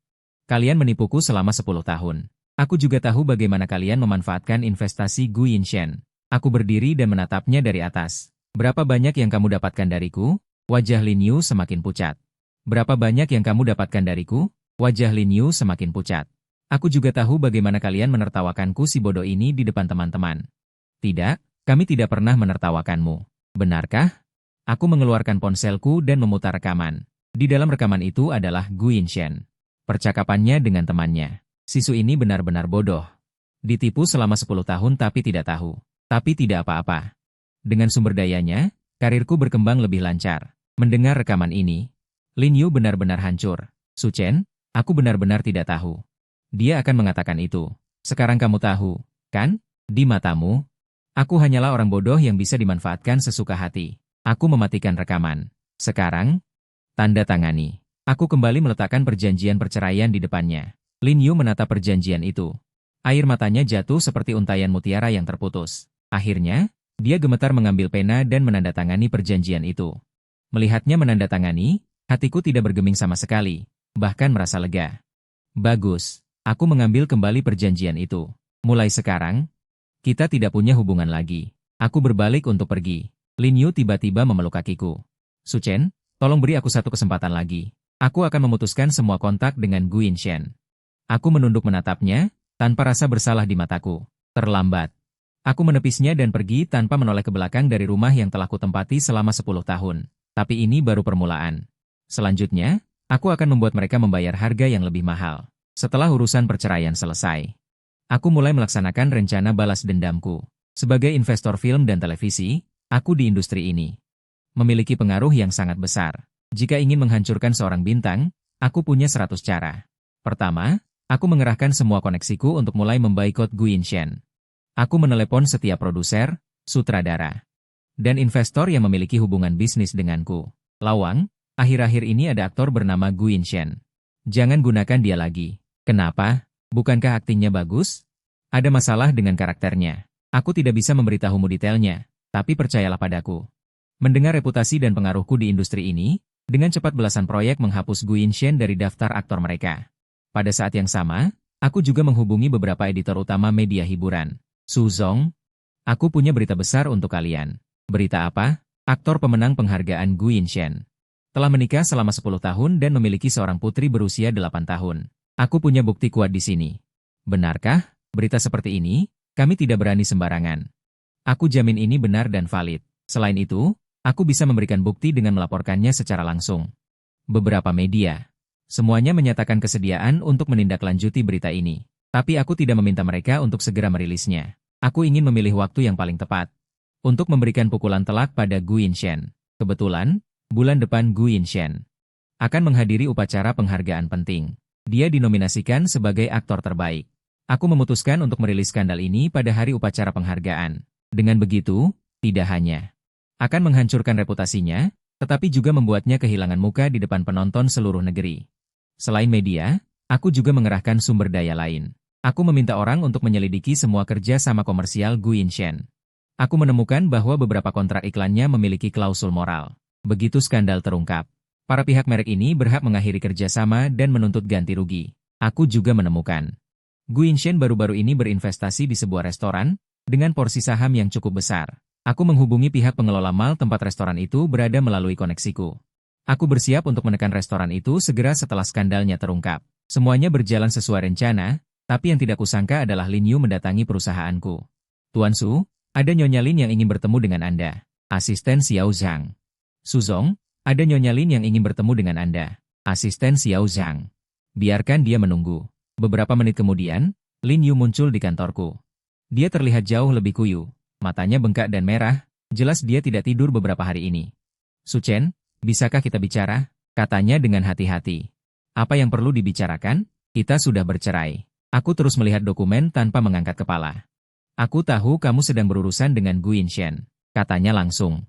Kalian menipuku selama 10 tahun. Aku juga tahu bagaimana kalian memanfaatkan investasi Gu Yinshen. Aku berdiri dan menatapnya dari atas. Berapa banyak yang kamu dapatkan dariku? Wajah Lin Yu semakin pucat. Berapa banyak yang kamu dapatkan dariku? Wajah Lin Yu semakin pucat. Aku juga tahu bagaimana kalian menertawakanku si bodoh ini di depan teman-teman. Tidak, kami tidak pernah menertawakanmu. Benarkah? Aku mengeluarkan ponselku dan memutar rekaman. Di dalam rekaman itu adalah Gu Yinshen. Percakapannya dengan temannya. Sisu ini benar-benar bodoh. Ditipu selama 10 tahun tapi tidak tahu. Tapi tidak apa-apa. Dengan sumber dayanya, karirku berkembang lebih lancar. Mendengar rekaman ini, Lin Yu benar-benar hancur. Su Chen, aku benar-benar tidak tahu. Dia akan mengatakan itu. Sekarang kamu tahu, kan? Di matamu, aku hanyalah orang bodoh yang bisa dimanfaatkan sesuka hati. Aku mematikan rekaman. Sekarang, tanda tangani. Aku kembali meletakkan perjanjian perceraian di depannya. Lin Yu menatap perjanjian itu. Air matanya jatuh seperti untayan mutiara yang terputus. Akhirnya, dia gemetar mengambil pena dan menandatangani perjanjian itu. Melihatnya menandatangani, hatiku tidak bergeming sama sekali, bahkan merasa lega. Bagus. Aku mengambil kembali perjanjian itu. Mulai sekarang, kita tidak punya hubungan lagi. Aku berbalik untuk pergi. Lin Yu tiba-tiba memeluk kakiku. Su Chen, tolong beri aku satu kesempatan lagi. Aku akan memutuskan semua kontak dengan Gu Yinshen. Aku menunduk menatapnya, tanpa rasa bersalah di mataku. Terlambat. Aku menepisnya dan pergi tanpa menoleh ke belakang dari rumah yang telah kutempati selama 10 tahun. Tapi ini baru permulaan. Selanjutnya, aku akan membuat mereka membayar harga yang lebih mahal. Setelah urusan perceraian selesai, aku mulai melaksanakan rencana balas dendamku. Sebagai investor film dan televisi, aku di industri ini memiliki pengaruh yang sangat besar. Jika ingin menghancurkan seorang bintang, aku punya 100 cara. Pertama, aku mengerahkan semua koneksiku untuk mulai memboikot Gu Yinshen. Aku menelepon setiap produser, sutradara, dan investor yang memiliki hubungan bisnis denganku. Lawang, akhir-akhir ini ada aktor bernama Gu Yinshen. Jangan gunakan dia lagi. Kenapa? Bukankah aktingnya bagus? Ada masalah dengan karakternya. Aku tidak bisa memberitahumu detailnya, tapi percayalah padaku. Mendengar reputasi dan pengaruhku di industri ini, dengan cepat belasan proyek menghapus Gu Yinshen dari daftar aktor mereka. Pada saat yang sama, aku juga menghubungi beberapa editor utama media hiburan. Su Zong, aku punya berita besar untuk kalian. Berita apa? Aktor pemenang penghargaan Gu Yinshen telah menikah selama 10 tahun dan memiliki seorang putri berusia 8 tahun. Aku punya bukti kuat di sini. Benarkah? Berita seperti ini, kami tidak berani sembarangan. Aku jamin ini benar dan valid. Selain itu, aku bisa memberikan bukti dengan melaporkannya secara langsung. Beberapa media, semuanya menyatakan kesediaan untuk menindaklanjuti berita ini. Tapi aku tidak meminta mereka untuk segera merilisnya. Aku ingin memilih waktu yang paling tepat untuk memberikan pukulan telak pada Gu Yinshen. Kebetulan, bulan depan Gu Yinshen akan menghadiri upacara penghargaan penting. Dia dinominasikan sebagai aktor terbaik. Aku memutuskan untuk merilis skandal ini pada hari upacara penghargaan. Dengan begitu, tidak hanya akan menghancurkan reputasinya, tetapi juga membuatnya kehilangan muka di depan penonton seluruh negeri. Selain media, aku juga mengerahkan sumber daya lain. Aku meminta orang untuk menyelidiki semua kerja sama komersial Gu Yinshen. Aku menemukan bahwa beberapa kontrak iklannya memiliki klausul moral. Begitu skandal terungkap, para pihak merek ini berhak mengakhiri kerjasama dan menuntut ganti rugi. Aku juga menemukan Gu Yinshen baru-baru ini berinvestasi di sebuah restoran dengan porsi saham yang cukup besar. Aku menghubungi pihak pengelola mal tempat restoran itu berada melalui koneksiku. Aku bersiap untuk menekan restoran itu segera setelah skandalnya terungkap. Semuanya berjalan sesuai rencana, tapi yang tidak kusangka adalah Lin Yu mendatangi perusahaanku. Tuan Su, ada Nyonya Lin yang ingin bertemu dengan Anda. Asisten Xiao Zhang. Su Zong, ada Nyonya Lin yang ingin bertemu dengan Anda. Asisten Xiao Zhang. Biarkan dia menunggu. Beberapa menit kemudian, Lin Yu muncul di kantorku. Dia terlihat jauh lebih kuyu, Matanya bengkak dan merah, jelas dia tidak tidur beberapa hari ini. Su Chen, bisakah kita bicara? Katanya dengan hati-hati. Apa yang perlu dibicarakan? Kita sudah bercerai. Aku terus melihat dokumen tanpa mengangkat kepala. Aku tahu kamu sedang berurusan dengan Gu Yinshen. Katanya langsung.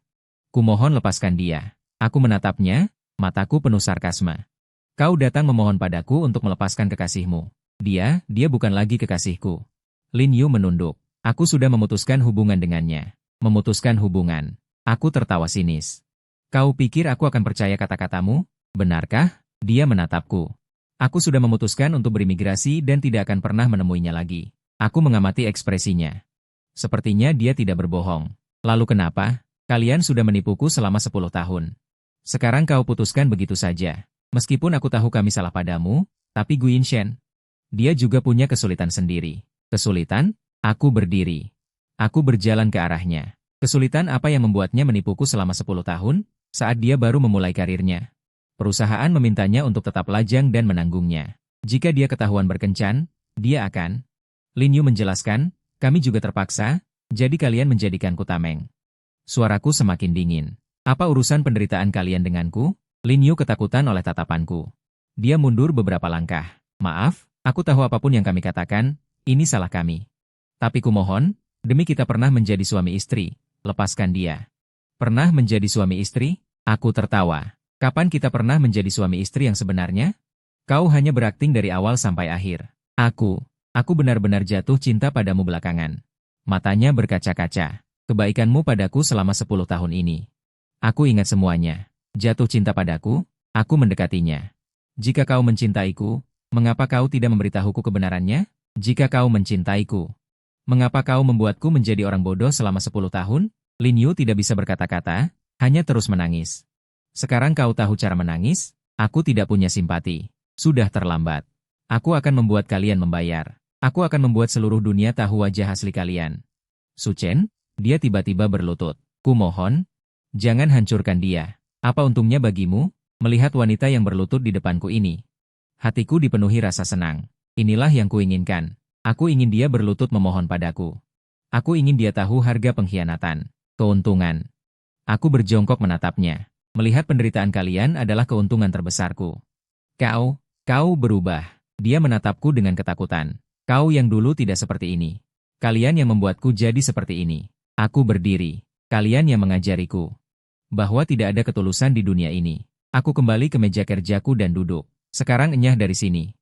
Kumohon lepaskan dia. Aku menatapnya, mataku penuh sarkasme. Kau datang memohon padaku untuk melepaskan kekasihmu. Dia bukan lagi kekasihku. Lin Yu menunduk. Aku sudah memutuskan hubungan dengannya. Memutuskan hubungan. Aku tertawa sinis. Kau pikir aku akan percaya kata-katamu? Benarkah? Dia menatapku. Aku sudah memutuskan untuk berimigrasi dan tidak akan pernah menemuinya lagi. Aku mengamati ekspresinya. Sepertinya dia tidak berbohong. Lalu kenapa? Kalian sudah menipuku selama 10 tahun. Sekarang kau putuskan begitu saja. Meskipun aku tahu kami salah padamu, tapi Gu Yinshen, dia juga punya kesulitan sendiri. Kesulitan? Aku berdiri. Aku berjalan ke arahnya. Kesulitan apa yang membuatnya menipuku selama 10 tahun, saat dia baru memulai karirnya? Perusahaan memintanya untuk tetap lajang dan menanggungnya. Jika dia ketahuan berkencan, dia akan. Lin Yu menjelaskan, kami juga terpaksa, jadi kalian menjadikanku tameng. Suaraku semakin dingin. Apa urusan penderitaan kalian denganku? Lin Yu ketakutan oleh tatapanku. Dia mundur beberapa langkah. Maaf, aku tahu apapun yang kami katakan, ini salah kami. Tapi kumohon, demi kita pernah menjadi suami istri, lepaskan dia. Pernah menjadi suami istri? Aku tertawa. Kapan kita pernah menjadi suami istri yang sebenarnya? Kau hanya berakting dari awal sampai akhir. Aku benar-benar jatuh cinta padamu belakangan. Matanya berkaca-kaca. Kebaikanmu padaku selama 10 tahun ini. Aku ingat semuanya. Jatuh cinta padaku, aku mendekatinya. Jika kau mencintaiku, mengapa kau tidak memberitahuku kebenarannya? Jika kau mencintaiku, mengapa kau membuatku menjadi orang bodoh selama 10 tahun? Lin Yu tidak bisa berkata-kata, hanya terus menangis. Sekarang kau tahu cara menangis? Aku tidak punya simpati. Sudah terlambat. Aku akan membuat kalian membayar. Aku akan membuat seluruh dunia tahu wajah asli kalian. Su Chen, dia tiba-tiba berlutut. Kumohon, jangan hancurkan dia. Apa untungnya bagimu, melihat wanita yang berlutut di depanku ini? Hatiku dipenuhi rasa senang. Inilah yang kuinginkan. Aku ingin dia berlutut memohon padaku. Aku ingin dia tahu harga pengkhianatan. Keuntungan. Aku berjongkok menatapnya. Melihat penderitaan kalian adalah keuntungan terbesarku. Kau berubah. Dia menatapku dengan ketakutan. Kau yang dulu tidak seperti ini. Kalian yang membuatku jadi seperti ini. Aku berdiri. Kalian yang mengajariku bahwa tidak ada ketulusan di dunia ini. Aku kembali ke meja kerjaku dan duduk. Sekarang enyah dari sini.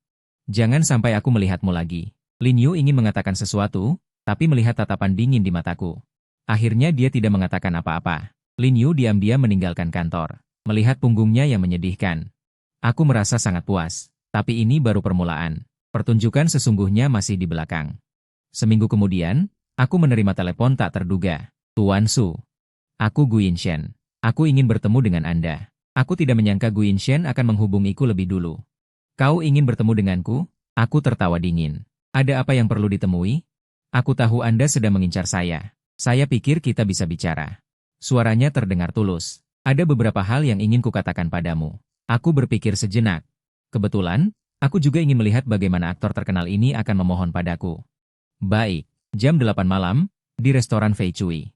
Jangan sampai aku melihatmu lagi. Lin Yu ingin mengatakan sesuatu, tapi melihat tatapan dingin di mataku. Akhirnya dia tidak mengatakan apa-apa. Lin Yu diam-diam meninggalkan kantor. Melihat punggungnya yang menyedihkan. Aku merasa sangat puas. Tapi ini baru permulaan. Pertunjukan sesungguhnya masih di belakang. Seminggu kemudian, aku menerima telepon tak terduga. Tuan Su. Aku Gu Yinshen. Aku ingin bertemu dengan Anda. Aku tidak menyangka Gu Yinshen akan menghubungiku lebih dulu. Kau ingin bertemu denganku? Aku tertawa dingin. Ada apa yang perlu ditemui? Aku tahu Anda sedang mengincar saya. Saya pikir kita bisa bicara. Suaranya terdengar tulus. Ada beberapa hal yang ingin kukatakan padamu. Aku berpikir sejenak. Kebetulan, aku juga ingin melihat bagaimana aktor terkenal ini akan memohon padaku. Baik, jam 8 malam, di restoran Fei Chui.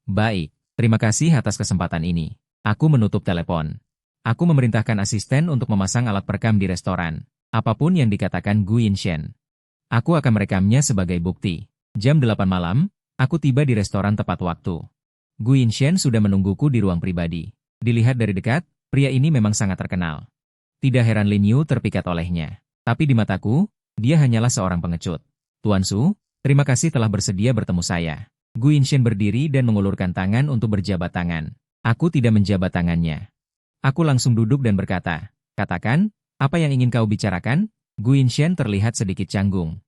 Baik, terima kasih atas kesempatan ini. Aku menutup telepon. Aku memerintahkan asisten untuk memasang alat perekam di restoran. Apapun yang dikatakan Gu Yinshen, aku akan merekamnya sebagai bukti. Jam 8 malam, aku tiba di restoran tepat waktu. Gu Yinshen sudah menungguku di ruang pribadi. Dilihat dari dekat, pria ini memang sangat terkenal. Tidak heran Lin Yu terpikat olehnya. Tapi di mataku, dia hanyalah seorang pengecut. Tuan Su, terima kasih telah bersedia bertemu saya. Gu Yinshen berdiri dan mengulurkan tangan untuk berjabat tangan. Aku tidak menjabat tangannya. Aku langsung duduk dan berkata, katakan, apa yang ingin kau bicarakan? Gu Yinshen terlihat sedikit canggung.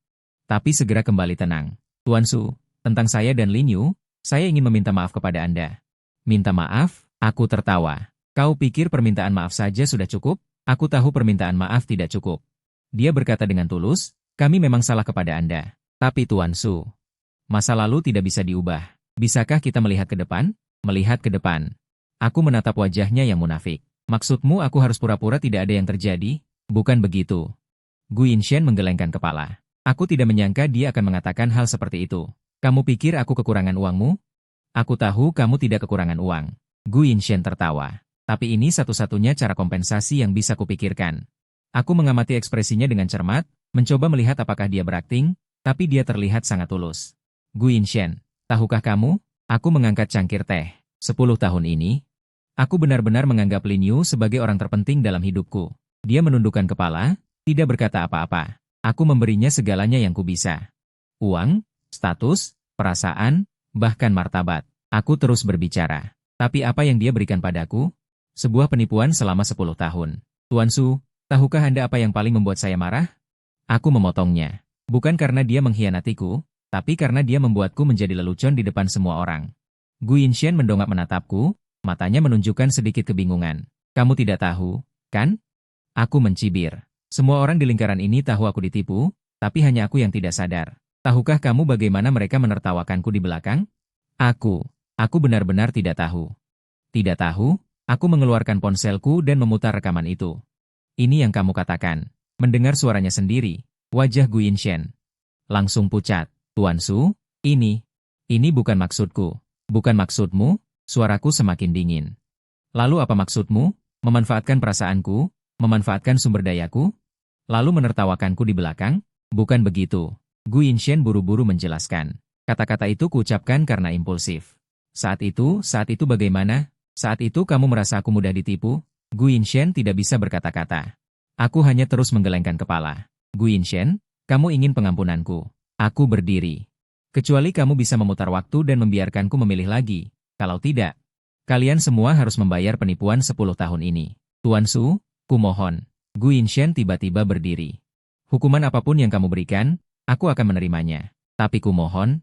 Tapi segera kembali tenang. Tuan Su, tentang saya dan Lin Yu, saya ingin meminta maaf kepada Anda. Minta maaf? Aku tertawa. Kau pikir permintaan maaf saja sudah cukup? Aku tahu permintaan maaf tidak cukup. Dia berkata dengan tulus, kami memang salah kepada Anda. Tapi Tuan Su, masa lalu tidak bisa diubah. Bisakah kita melihat ke depan? Melihat ke depan. Aku menatap wajahnya yang munafik. Maksudmu aku harus pura-pura tidak ada yang terjadi? Bukan begitu. Gu Yinshen menggelengkan kepala. Aku tidak menyangka dia akan mengatakan hal seperti itu. Kamu pikir aku kekurangan uangmu? Aku tahu kamu tidak kekurangan uang. Gu Yinshen tertawa. Tapi ini satu-satunya cara kompensasi yang bisa kupikirkan. Aku mengamati ekspresinya dengan cermat, mencoba melihat apakah dia berakting, tapi dia terlihat sangat tulus. Gu Yinshen, tahukah kamu? Aku mengangkat cangkir teh. 10 tahun ini, aku benar-benar menganggap Lin Yu sebagai orang terpenting dalam hidupku. Dia menundukkan kepala, tidak berkata apa-apa. Aku memberinya segalanya yang kubisa. Uang, status, perasaan, bahkan martabat. Aku terus berbicara. Tapi apa yang dia berikan padaku? Sebuah penipuan selama 10 tahun. Tuan Su, tahukah Anda apa yang paling membuat saya marah? Aku memotongnya. Bukan karena dia mengkhianatiku, tapi karena dia membuatku menjadi lelucon di depan semua orang. Gu Yinshen mendongak menatapku, matanya menunjukkan sedikit kebingungan. Kamu tidak tahu, kan? Aku mencibir. Semua orang di lingkaran ini tahu aku ditipu, tapi hanya aku yang tidak sadar. Tahukah kamu bagaimana mereka menertawakanku di belakang? Aku benar-benar tidak tahu. Tidak tahu, aku mengeluarkan ponselku dan memutar rekaman itu. Ini yang kamu katakan. Mendengar suaranya sendiri, wajah Gu Yinshen langsung pucat. Tuan Su, ini bukan maksudku. Bukan maksudmu, suaraku semakin dingin. Lalu apa maksudmu? Memanfaatkan perasaanku? Memanfaatkan sumber dayaku? Lalu menertawakanku di belakang? Bukan begitu. Gu Yinshen buru-buru menjelaskan. Kata-kata itu kuucapkan karena impulsif. Saat itu bagaimana? Saat itu kamu merasa aku mudah ditipu? Gu Yinshen tidak bisa berkata-kata. Aku hanya terus menggelengkan kepala. Gu Yinshen, kamu ingin pengampunanku. Aku berdiri. Kecuali kamu bisa memutar waktu dan membiarkanku memilih lagi. Kalau tidak, kalian semua harus membayar penipuan 10 tahun ini. Tuan Su, kumohon. Gu Yinshen tiba-tiba berdiri. Hukuman apapun yang kamu berikan, aku akan menerimanya. Tapi kumohon,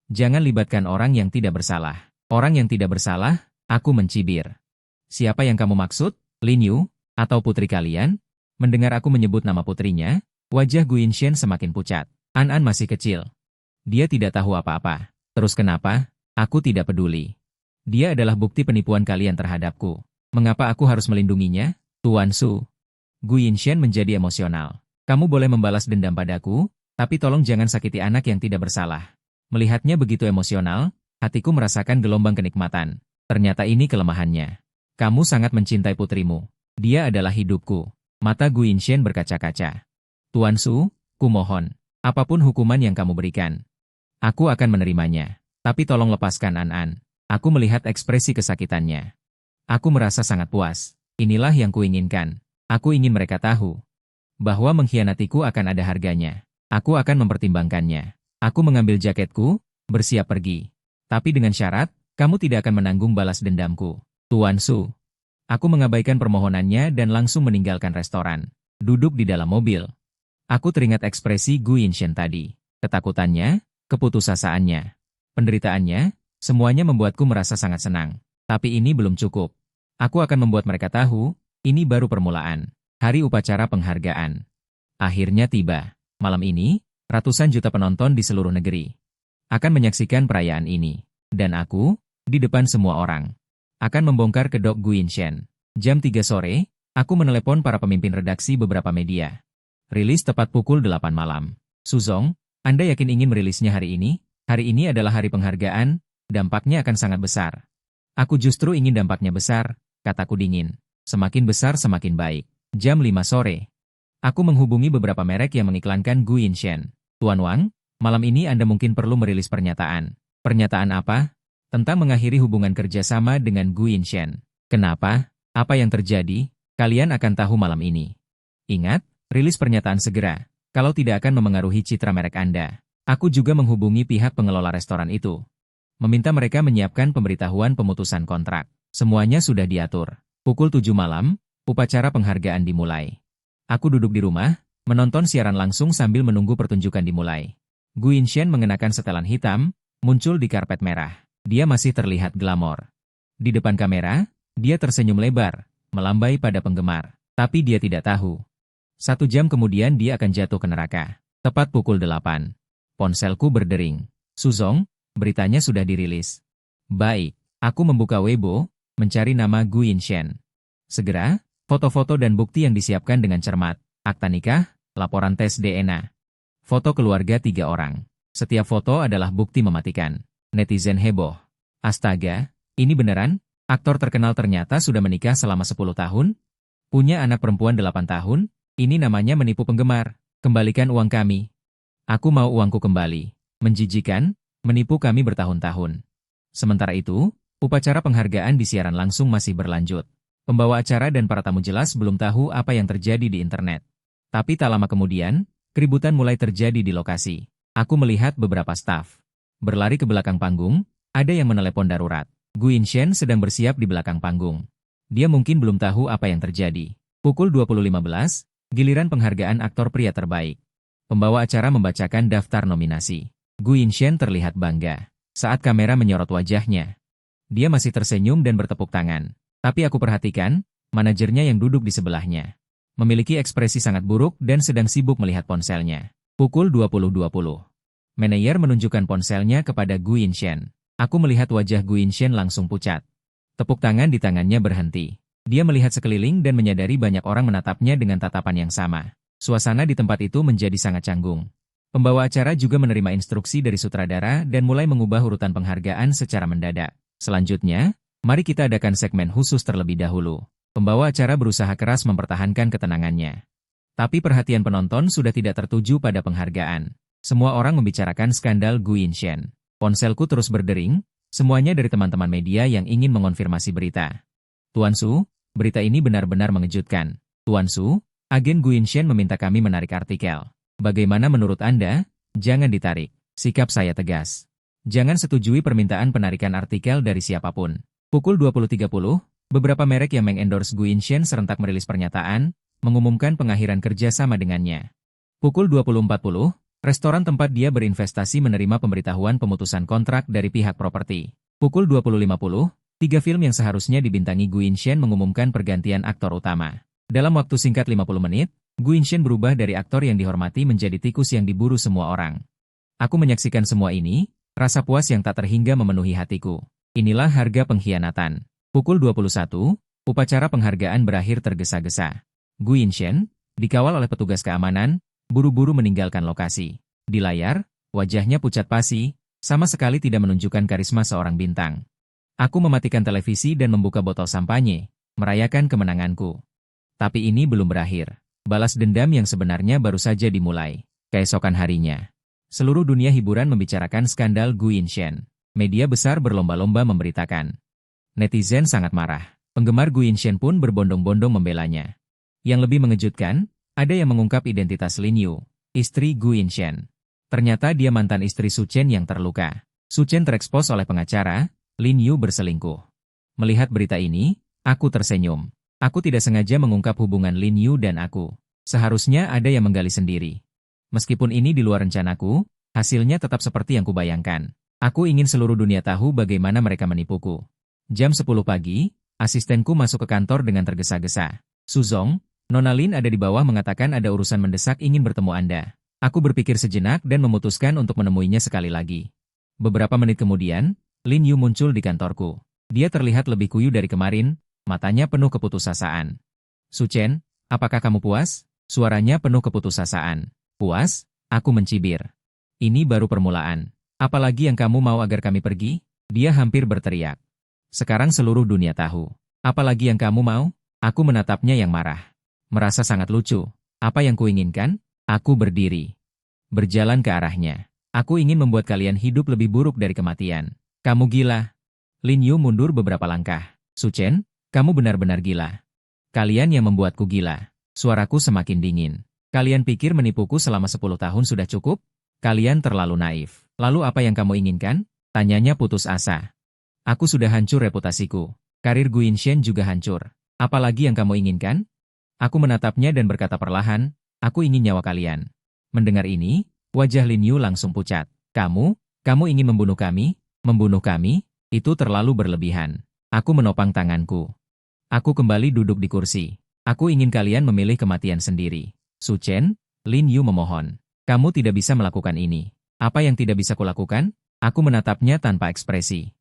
jangan libatkan orang yang tidak bersalah. Orang yang tidak bersalah, aku mencibir. Siapa yang kamu maksud? Lin Yu? Atau putri kalian? Mendengar aku menyebut nama putrinya, wajah Gu Yinshen semakin pucat. An masih kecil. Dia tidak tahu apa-apa. Terus kenapa? Aku tidak peduli. Dia adalah bukti penipuan kalian terhadapku. Mengapa aku harus melindunginya? Tuan Su. Gu Yinshen menjadi emosional. Kamu boleh membalas dendam padaku, tapi tolong jangan sakiti anak yang tidak bersalah. Melihatnya begitu emosional, hatiku merasakan gelombang kenikmatan. Ternyata ini kelemahannya. Kamu sangat mencintai putrimu. Dia adalah hidupku. Mata Gu Yinshen berkaca-kaca. Tuan Su, kumohon. Apapun hukuman yang kamu berikan, aku akan menerimanya. Tapi tolong lepaskan An. Aku melihat ekspresi kesakitannya. Aku merasa sangat puas. Inilah yang kuinginkan. Aku ingin mereka tahu bahwa mengkhianatiku akan ada harganya. Aku akan mempertimbangkannya. Aku mengambil jaketku, bersiap pergi. Tapi dengan syarat, kamu tidak akan menanggung balas dendamku. Tuan Su. Aku mengabaikan permohonannya dan langsung meninggalkan restoran. Duduk di dalam mobil. Aku teringat ekspresi Gu Yinshen tadi. Ketakutannya, keputusasaannya, penderitaannya, semuanya membuatku merasa sangat senang. Tapi ini belum cukup. Aku akan membuat mereka tahu, ini baru permulaan. Hari upacara penghargaan akhirnya tiba. Malam ini, ratusan juta penonton di seluruh negeri akan menyaksikan perayaan ini. Dan aku, di depan semua orang, akan membongkar kedok Gu Yinshen. Jam 3 sore, aku menelepon para pemimpin redaksi beberapa media. Rilis tepat pukul 8 malam. Suzong, Anda yakin ingin merilisnya hari ini? Hari ini adalah hari penghargaan, dampaknya akan sangat besar. Aku justru ingin dampaknya besar, kataku dingin. Semakin besar semakin baik. Jam 5 sore. Aku menghubungi beberapa merek yang mengiklankan Gu Yinshen. Tuan Wang, malam ini Anda mungkin perlu merilis pernyataan. Pernyataan apa? Tentang mengakhiri hubungan kerjasama dengan Gu Yinshen. Kenapa? Apa yang terjadi? Kalian akan tahu malam ini. Ingat, rilis pernyataan segera. Kalau tidak akan memengaruhi citra merek Anda. Aku juga menghubungi pihak pengelola restoran itu. Meminta mereka menyiapkan pemberitahuan pemutusan kontrak. Semuanya sudah diatur. Pukul 7 malam, upacara penghargaan dimulai. Aku duduk di rumah, menonton siaran langsung sambil menunggu pertunjukan dimulai. Gu Yinshen mengenakan setelan hitam, muncul di karpet merah. Dia masih terlihat glamor. Di depan kamera, dia tersenyum lebar, melambai pada penggemar. Tapi dia tidak tahu. 1 jam kemudian dia akan jatuh ke neraka. Tepat pukul 8. Ponselku berdering. Suzong, beritanya sudah dirilis. Baik, aku membuka Weibo, mencari nama Gu Yinshen. Segera, foto-foto dan bukti yang disiapkan dengan cermat. Akta nikah, laporan tes DNA. Foto keluarga 3 orang. Setiap foto adalah bukti mematikan. Netizen heboh. Astaga, ini beneran? Aktor terkenal ternyata sudah menikah selama 10 tahun? Punya anak perempuan 8 tahun? Ini namanya menipu penggemar. Kembalikan uang kami. Aku mau uangku kembali. Menjijikan, menipu kami bertahun-tahun. Sementara itu, upacara penghargaan di siaran langsung masih berlanjut. Pembawa acara dan para tamu jelas belum tahu apa yang terjadi di internet. Tapi tak lama kemudian, keributan mulai terjadi di lokasi. Aku melihat beberapa staf berlari ke belakang panggung, ada yang menelepon darurat. Gu Yinshen sedang bersiap di belakang panggung. Dia mungkin belum tahu apa yang terjadi. Pukul 20.15, giliran penghargaan aktor pria terbaik. Pembawa acara membacakan daftar nominasi. Gu Yinshen terlihat bangga saat kamera menyorot wajahnya. Dia masih tersenyum dan bertepuk tangan. Tapi aku perhatikan, manajernya yang duduk di sebelahnya memiliki ekspresi sangat buruk dan sedang sibuk melihat ponselnya. Pukul 20.20. Manajer menunjukkan ponselnya kepada Gu Yinshen. Aku melihat wajah Gu Yinshen langsung pucat. Tepuk tangan di tangannya berhenti. Dia melihat sekeliling dan menyadari banyak orang menatapnya dengan tatapan yang sama. Suasana di tempat itu menjadi sangat canggung. Pembawa acara juga menerima instruksi dari sutradara dan mulai mengubah urutan penghargaan secara mendadak. Selanjutnya, mari kita adakan segmen khusus terlebih dahulu. Pembawa acara berusaha keras mempertahankan ketenangannya. Tapi perhatian penonton sudah tidak tertuju pada penghargaan. Semua orang membicarakan skandal Gu Yinshen. Ponselku terus berdering, semuanya dari teman-teman media yang ingin mengonfirmasi berita. Tuan Su, berita ini benar-benar mengejutkan. Tuan Su, agen Gu Yinshen meminta kami menarik artikel. Bagaimana menurut Anda? Jangan ditarik. Sikap saya tegas. Jangan setujui permintaan penarikan artikel dari siapapun. Pukul 20.30, beberapa merek yang mengendorse Gu Yinshen serentak merilis pernyataan, mengumumkan pengakhiran kerjasama dengannya. Pukul 20.40, restoran tempat dia berinvestasi menerima pemberitahuan pemutusan kontrak dari pihak properti. Pukul 20.50, 3 film yang seharusnya dibintangi Gu Yinshen mengumumkan pergantian aktor utama. Dalam waktu singkat 50 menit, Gu Yinshen berubah dari aktor yang dihormati menjadi tikus yang diburu semua orang. Aku menyaksikan semua ini, rasa puas yang tak terhingga memenuhi hatiku. Inilah harga pengkhianatan. Pukul 21, upacara penghargaan berakhir tergesa-gesa. Gu Yinshen, dikawal oleh petugas keamanan, buru-buru meninggalkan lokasi. Di layar, wajahnya pucat pasi, sama sekali tidak menunjukkan karisma seorang bintang. Aku mematikan televisi dan membuka botol sampanye, merayakan kemenanganku. Tapi ini belum berakhir. Balas dendam yang sebenarnya baru saja dimulai. Keesokan harinya, seluruh dunia hiburan membicarakan skandal Gu Yinshen. Media besar berlomba-lomba memberitakan. Netizen sangat marah. Penggemar Gu Yinshen pun berbondong-bondong membelanya. Yang lebih mengejutkan, ada yang mengungkap identitas Lin Yu, istri Gu Yinshen. Ternyata dia mantan istri Su Chen yang terluka. Su Chen terekspos oleh pengacara, Lin Yu berselingkuh. Melihat berita ini, aku tersenyum. Aku tidak sengaja mengungkap hubungan Lin Yu dan aku. Seharusnya ada yang menggali sendiri. Meskipun ini di luar rencanaku, hasilnya tetap seperti yang kubayangkan. Aku ingin seluruh dunia tahu bagaimana mereka menipuku. Jam 10 pagi, asistenku masuk ke kantor dengan tergesa-gesa. Suzong, Nona Lin ada di bawah mengatakan ada urusan mendesak ingin bertemu Anda. Aku berpikir sejenak dan memutuskan untuk menemuinya sekali lagi. Beberapa menit kemudian, Lin Yu muncul di kantorku. Dia terlihat lebih kuyu dari kemarin, matanya penuh keputusasaan. Su Chen, apakah kamu puas? Suaranya penuh keputusasaan. Puas? Aku mencibir. Ini baru permulaan. Apalagi yang kamu mau agar kami pergi? Dia hampir berteriak. Sekarang seluruh dunia tahu. Apalagi yang kamu mau? Aku menatapnya yang marah. Merasa sangat lucu. Apa yang kuinginkan? Aku berdiri. Berjalan ke arahnya. Aku ingin membuat kalian hidup lebih buruk dari kematian. Kamu gila. Lin Yu mundur beberapa langkah. Su Chen, kamu benar-benar gila. Kalian yang membuatku gila. Suaraku semakin dingin. Kalian pikir menipuku selama 10 tahun sudah cukup? Kalian terlalu naif. Lalu apa yang kamu inginkan? Tanyanya putus asa. Aku sudah hancur reputasiku. Karir Gu Yinshen juga hancur. Apalagi yang kamu inginkan? Aku menatapnya dan berkata perlahan, aku ingin nyawa kalian. Mendengar ini, wajah Lin Yu langsung pucat. Kamu ingin membunuh kami? Membunuh kami? Itu terlalu berlebihan. Aku menopang tanganku. Aku kembali duduk di kursi. Aku ingin kalian memilih kematian sendiri. Su Chen, Lin Yu memohon. Kamu tidak bisa melakukan ini. Apa yang tidak bisa kulakukan? Aku menatapnya tanpa ekspresi.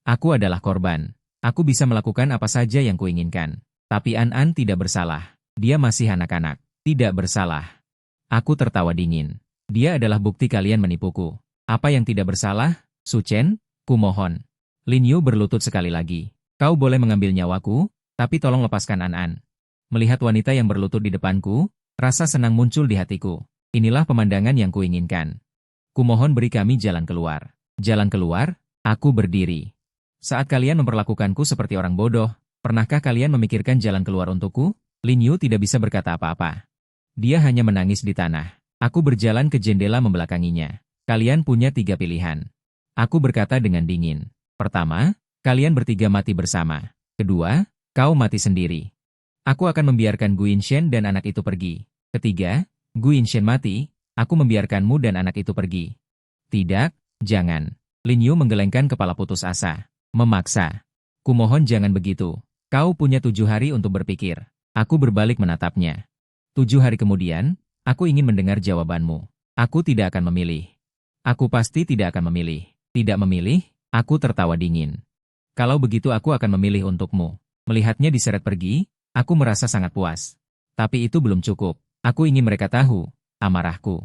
Aku adalah korban. Aku bisa melakukan apa saja yang kuinginkan. Tapi An tidak bersalah. Dia masih anak-anak. Tidak bersalah. Aku tertawa dingin. Dia adalah bukti kalian menipuku. Apa yang tidak bersalah? Su Chen, kumohon. Lin Yu berlutut sekali lagi. Kau boleh mengambil nyawaku, tapi tolong lepaskan An-An. Melihat wanita yang berlutut di depanku, rasa senang muncul di hatiku. Inilah pemandangan yang kuinginkan. Kumohon beri kami jalan keluar. Jalan keluar? Aku berdiri. Saat kalian memperlakukanku seperti orang bodoh, pernahkah kalian memikirkan jalan keluar untukku? Lin Yu tidak bisa berkata apa-apa. Dia hanya menangis di tanah. Aku berjalan ke jendela membelakanginya. Kalian punya 3 pilihan. Aku berkata dengan dingin. Pertama, kalian bertiga mati bersama. Kedua, kau mati sendiri. Aku akan membiarkan Gu Yinshen dan anak itu pergi. Ketiga, Gu Yinshen mati, aku membiarkanmu dan anak itu pergi. Tidak, jangan. Lin Yu menggelengkan kepala putus asa. Memaksa. Kumohon jangan begitu. Kau punya 7 hari untuk berpikir. Aku berbalik menatapnya. 7 hari kemudian, aku ingin mendengar jawabanmu. Aku tidak akan memilih. Aku pasti tidak akan memilih. Tidak memilih? Aku tertawa dingin. Kalau begitu aku akan memilih untukmu. Melihatnya diseret pergi, aku merasa sangat puas. Tapi itu belum cukup. Aku ingin mereka tahu, amarahku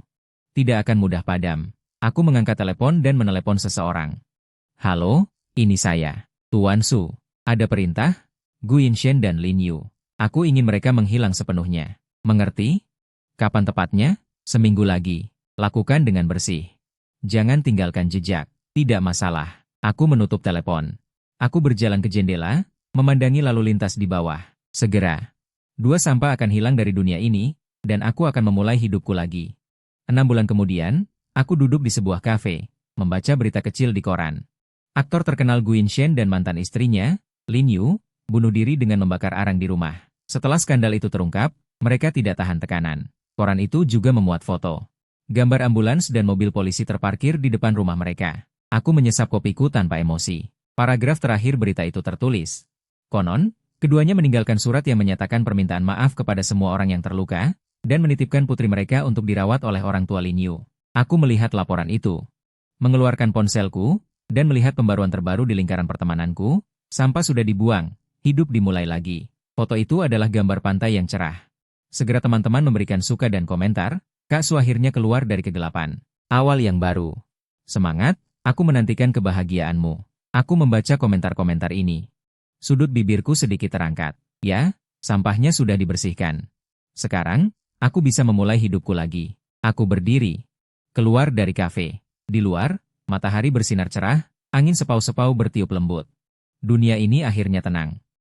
tidak akan mudah padam. Aku mengangkat telepon dan menelepon seseorang. Halo, ini saya, Tuan Su. Ada perintah? Gu Yinshen dan Lin Yu. Aku ingin mereka menghilang sepenuhnya. Mengerti? Kapan tepatnya? Seminggu lagi. Lakukan dengan bersih. Jangan tinggalkan jejak. Tidak masalah. Aku menutup telepon. Aku berjalan ke jendela, memandangi lalu lintas di bawah. Segera. 2 sampah akan hilang dari dunia ini, dan aku akan memulai hidupku lagi. 6 bulan kemudian, aku duduk di sebuah kafe, membaca berita kecil di koran. Aktor terkenal Gu Yinshen dan mantan istrinya, Lin Yu, bunuh diri dengan membakar arang di rumah. Setelah skandal itu terungkap, mereka tidak tahan tekanan. Koran itu juga memuat foto. Gambar ambulans dan mobil polisi terparkir di depan rumah mereka. Aku menyesap kopiku tanpa emosi. Paragraf terakhir berita itu tertulis. Konon, keduanya meninggalkan surat yang menyatakan permintaan maaf kepada semua orang yang terluka, dan menitipkan putri mereka untuk dirawat oleh orang tua Lin Yu. Aku melihat laporan itu. Mengeluarkan ponselku, dan melihat pembaruan terbaru di lingkaran pertemananku, sampah sudah dibuang, hidup dimulai lagi. Foto itu adalah gambar pantai yang cerah. Segera teman-teman memberikan suka dan komentar, Kak Su akhirnya keluar dari kegelapan. Awal yang baru. Semangat, aku menantikan kebahagiaanmu. Aku membaca komentar-komentar ini. Sudut bibirku sedikit terangkat. Ya, sampahnya sudah dibersihkan. Sekarang, aku bisa memulai hidupku lagi. Aku berdiri. Keluar dari kafe. Di luar, matahari bersinar cerah, angin sepau-sepau bertiup lembut. Dunia ini akhirnya tenang.